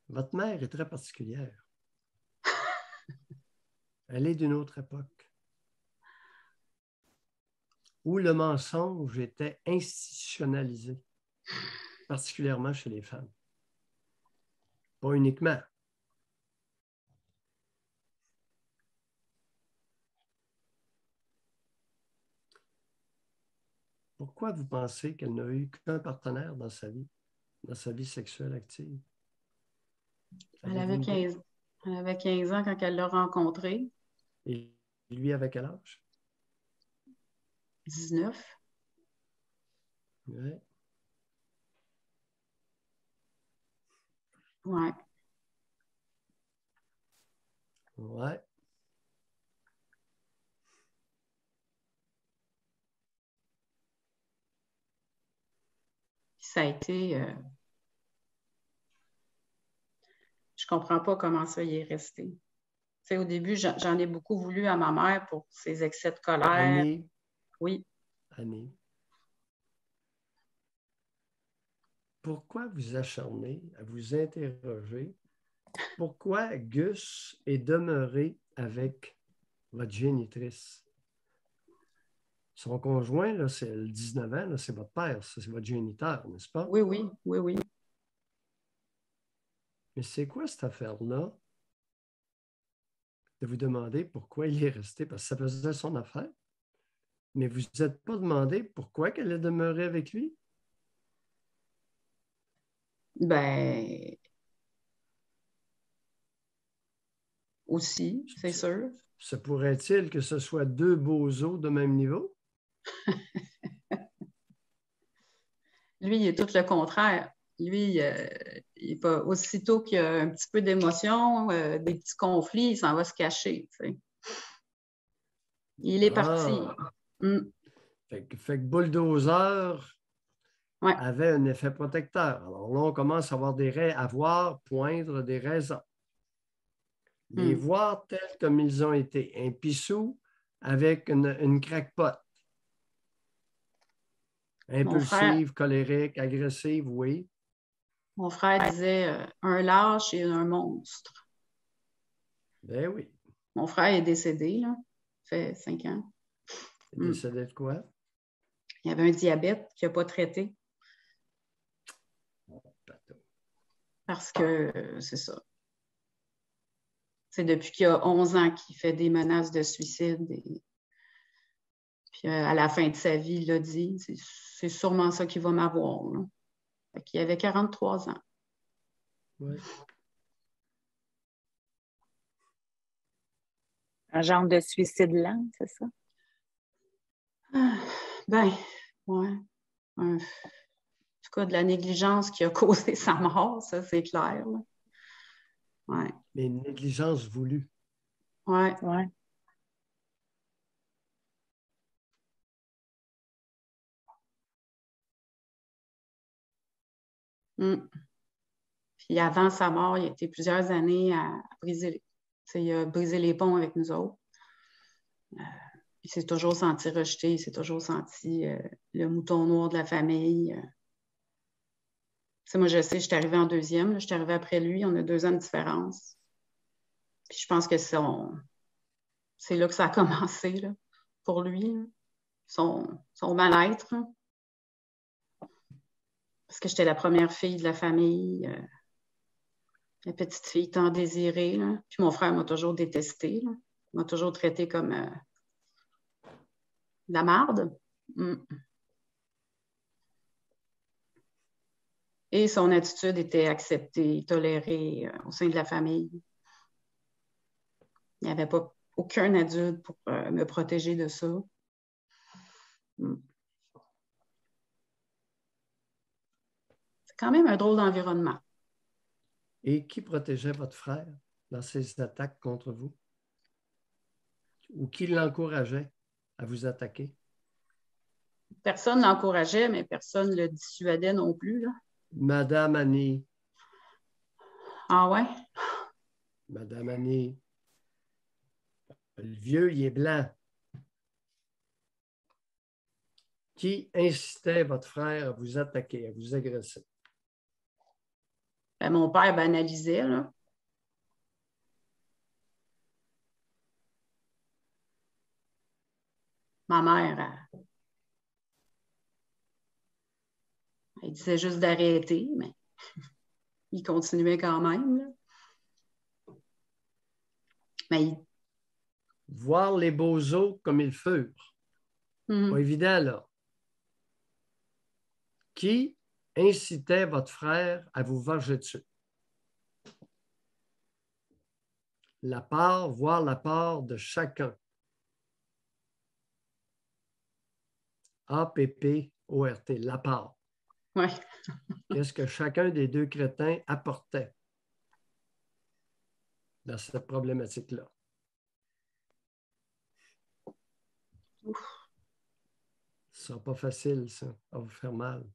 Votre mère est très particulière. Elle est d'une autre époque, où le mensonge était institutionnalisé, particulièrement chez les femmes. Pas uniquement. Pourquoi vous pensez qu'elle n'a eu qu'un partenaire dans sa vie sexuelle active?
Elle avait 15 ans quand elle l'a rencontré.
Et lui avait quel âge?
19.
Oui.
Ouais.
Ouais.
Ça a été... je comprends pas comment ça y est resté. Tu sais, au début, j'en ai beaucoup voulu à ma mère pour ses excès de colère.
Annie.
Oui.
Annie. Pourquoi vous acharnez à vous interroger? Pourquoi Gus est demeuré avec votre génitrice? Son conjoint, là, c'est le 19 ans, là, c'est votre père, c'est votre géniteur, n'est-ce pas?
Oui, oui, oui, oui.
Mais c'est quoi cette affaire-là de vous demander pourquoi il est resté? Parce que ça faisait son affaire. Mais vous ne vous êtes pas demandé pourquoi qu'elle est demeurée avec lui?
Ben, aussi, c'est sûr.
Se pourrait-il que ce soit deux bozos de même niveau?
Lui, il est tout le contraire. Lui, il est pas, aussitôt qu'il y a un petit peu d'émotion, des petits conflits, il s'en va se cacher. Tu sais. Il est parti. Mm.
Fait que Bulldozer
ouais.
avait un effet protecteur. Alors là, on commence à poindre des raisons. Les voir tels comme ils ont été. Un pissou avec une crackpot. Impulsive, colérique, agressive, oui.
Mon frère disait un lâche et un monstre.
Ben oui.
Mon frère est décédé, là. Ça fait 5 ans.
Il est décédé de quoi?
Il avait un diabète qu'il n'a pas traité. Parce que c'est ça. C'est depuis qu'il a 11 ans qu'il fait des menaces de suicide. Puis à la fin de sa vie, il l'a dit, c'est sûrement ça qui va m'avoir. Il avait 43 ans.
Oui.
Un genre de suicide lent, c'est ça?
Ben, ouais. En tout cas, de la négligence qui a causé sa mort, ça, c'est clair. Là. Ouais.
Mais une négligence voulue.
Ouais.
Ouais.
Puis avant sa mort, il a été plusieurs années à briser. Il a brisé les ponts avec nous autres. Il s'est toujours senti rejeté, il s'est toujours senti le mouton noir de la famille. Moi, je sais, je suis arrivée en deuxième, je suis arrivée après lui, on a 2 ans de différence. Puis je pense que c'est là que ça a commencé là, pour lui, son mal-être. Parce que j'étais la première fille de la famille, la petite fille tant désirée. Là. Puis mon frère m'a toujours détestée. Là. Il m'a toujours traitée comme de la marde. Et son attitude était acceptée, tolérée au sein de la famille. Il n'y avait pas aucun adulte pour me protéger de ça. C'est quand même un drôle d'environnement.
Et qui protégeait votre frère dans ses attaques contre vous? Ou qui l'encourageait à vous attaquer?
Personne ne l'encourageait, mais personne ne le dissuadait non plus. Là.
Madame Annie.
Ah ouais?
Madame Annie. Le vieux, il est blanc. Qui incitait votre frère à vous attaquer, à vous agresser?
Ben, mon père banalisait, là. Ma mère, elle disait juste d'arrêter, mais il continuait quand même, là. Mais
Voir les beaux os comme ils furent. Pas évident, là. Qui incitait votre frère à vous venger dessus? Voir la part de chacun. A-P-P-O-R-T, la part.
Ouais.
Qu'est-ce que chacun des deux crétins apportait dans cette problématique-là? Ce ne sera pas facile, ça. Ça va vous faire mal.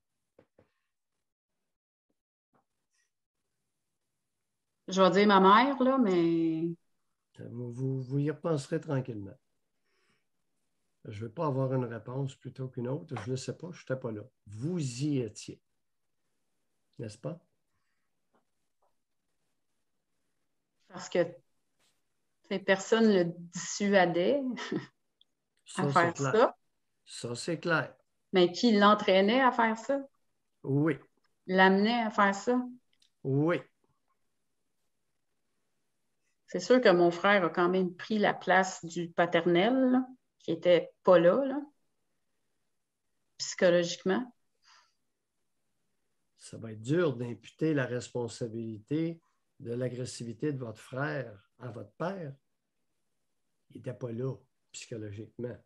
Je vais dire ma mère, là, mais...
Vous y repenserez tranquillement. Je ne vais pas avoir une réponse plutôt qu'une autre. Je ne le sais pas, je n'étais pas là. Vous y étiez. N'est-ce pas?
Parce que ces personnes le dissuadaient à faire ça.
Ça, c'est clair.
Mais qui l'entraînait à faire ça?
Oui.
L'amenait à faire ça?
Oui.
C'est sûr que mon frère a quand même pris la place du paternel, là, qui n'était pas là, psychologiquement.
Ça va être dur d'imputer la responsabilité de l'agressivité de votre frère à votre père. Il n'était pas là, psychologiquement.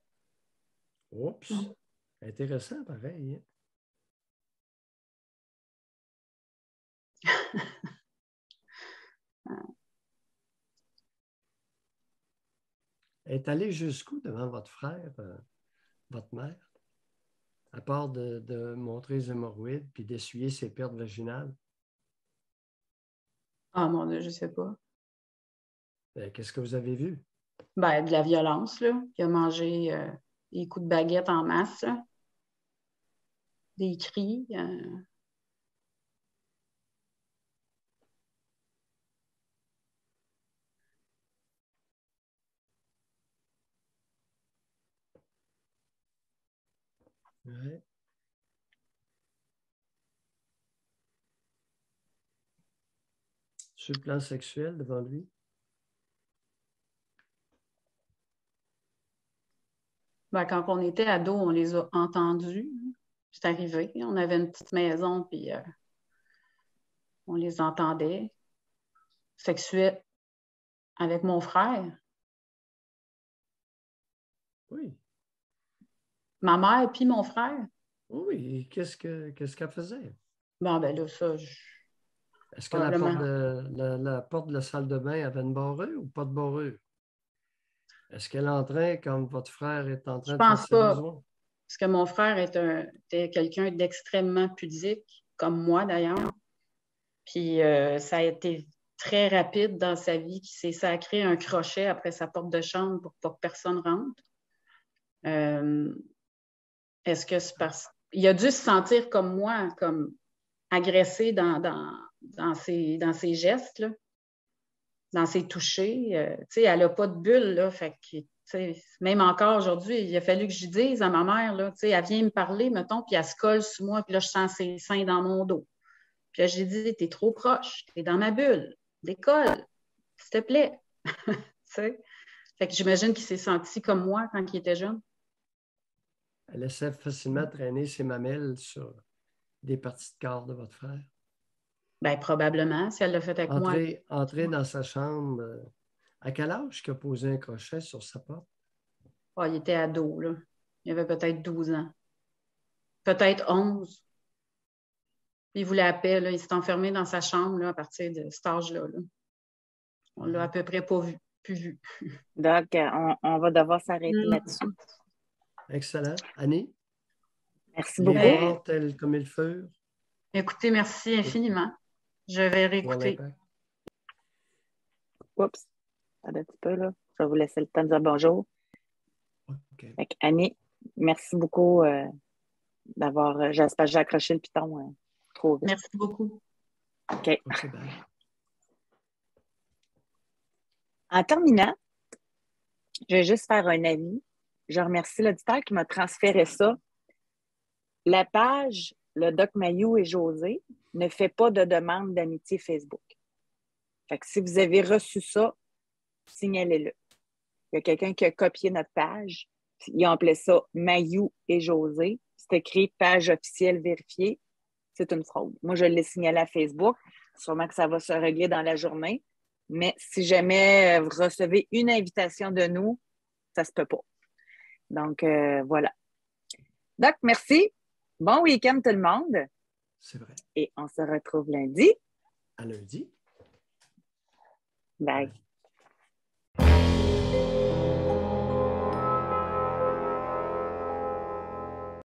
Oups! Intéressant, pareil. Est allé jusqu'où devant votre frère, votre mère, à part de montrer les hémorroïdes puis d'essuyer ses pertes vaginales?
Ah mon Dieu, je ne sais pas.
Qu'est-ce que vous avez vu?
Ben, de la violence, là. Il a mangé des coups de baguette en masse, là. Des cris.
Ouais. Sur le plan sexuel devant lui?
Ben, quand on était ados, on les a entendus. C'est arrivé. On avait une petite maison, puis on les entendait. Sexuel avec mon frère.
Oui.
Ma mère puis mon frère.
Oui, qu'est-ce qu'elle faisait?
Bon, ben là, ça,
Est-ce que la porte de la salle de bain avait une barrure ou pas de barrure? Est-ce qu'elle entrait quand votre frère est en train de faire ses besoins? Je pense pas,
parce que mon frère était quelqu'un d'extrêmement pudique, comme moi d'ailleurs. Puis ça a été très rapide dans sa vie, qu'il s'est sacré un crochet après sa porte de chambre pour pas que personne rentre. Est-ce que c'est parce... Il a dû se sentir comme moi, comme agressé dans ses gestes, là, dans ses touchés. Elle n'a pas de bulle, là, fait que, même encore aujourd'hui, il a fallu que je dise à ma mère, là, elle vient me parler, mettons, puis elle se colle sur moi, puis là, je sens ses seins dans mon dos. Puis là, j'ai dit, t'es trop proche, t'es dans ma bulle, décolle, s'il te plaît. Fait que j'imagine qu'il s'est senti comme moi quand il était jeune.
Elle laissait facilement traîner ses mamelles sur des parties de corps de votre frère?
Bien, probablement, si elle l'a fait avec moi.
Entrer dans sa chambre, à quel âge qu'il a posé un crochet sur sa porte?
Oh, il était ado, là. Il avait peut-être 12 ans. Peut-être 11. Il voulait la paix, là. Il s'est enfermé dans sa chambre là, à partir de cet âge-là. Là. On l'a à peu près pas vu, plus vu.
Donc, on va devoir s'arrêter là-dessus.
Excellent. Annie?
Merci
beaucoup.
beaucoup.
Voir tels comme ils furent.
Écoutez, merci infiniment. Je vais réécouter.
Oups. Attends un petit peu, là. Je vais vous laisser le temps de dire bonjour.
Okay.
Annie, merci beaucoup d'avoir. J'espère que j'ai accroché le piton trop vite.
Merci beaucoup.
OK. En terminant, je vais juste faire un avis. Je remercie l'auditeur qui m'a transféré ça. La page Le Doc Mayou et José ne fait pas de demande d'amitié Facebook. Fait que si vous avez reçu ça, signalez-le. Il y a quelqu'un qui a copié notre page. Il a appelé ça Mayou et José. C'est écrit page officielle vérifiée. C'est une fraude. Moi, je l'ai signalé à Facebook. Sûrement que ça va se régler dans la journée. Mais si jamais vous recevez une invitation de nous, ça se peut pas. Donc, voilà. Donc, merci. Bon week-end tout le monde.
C'est vrai.
Et on se retrouve lundi.
À lundi.
Bye.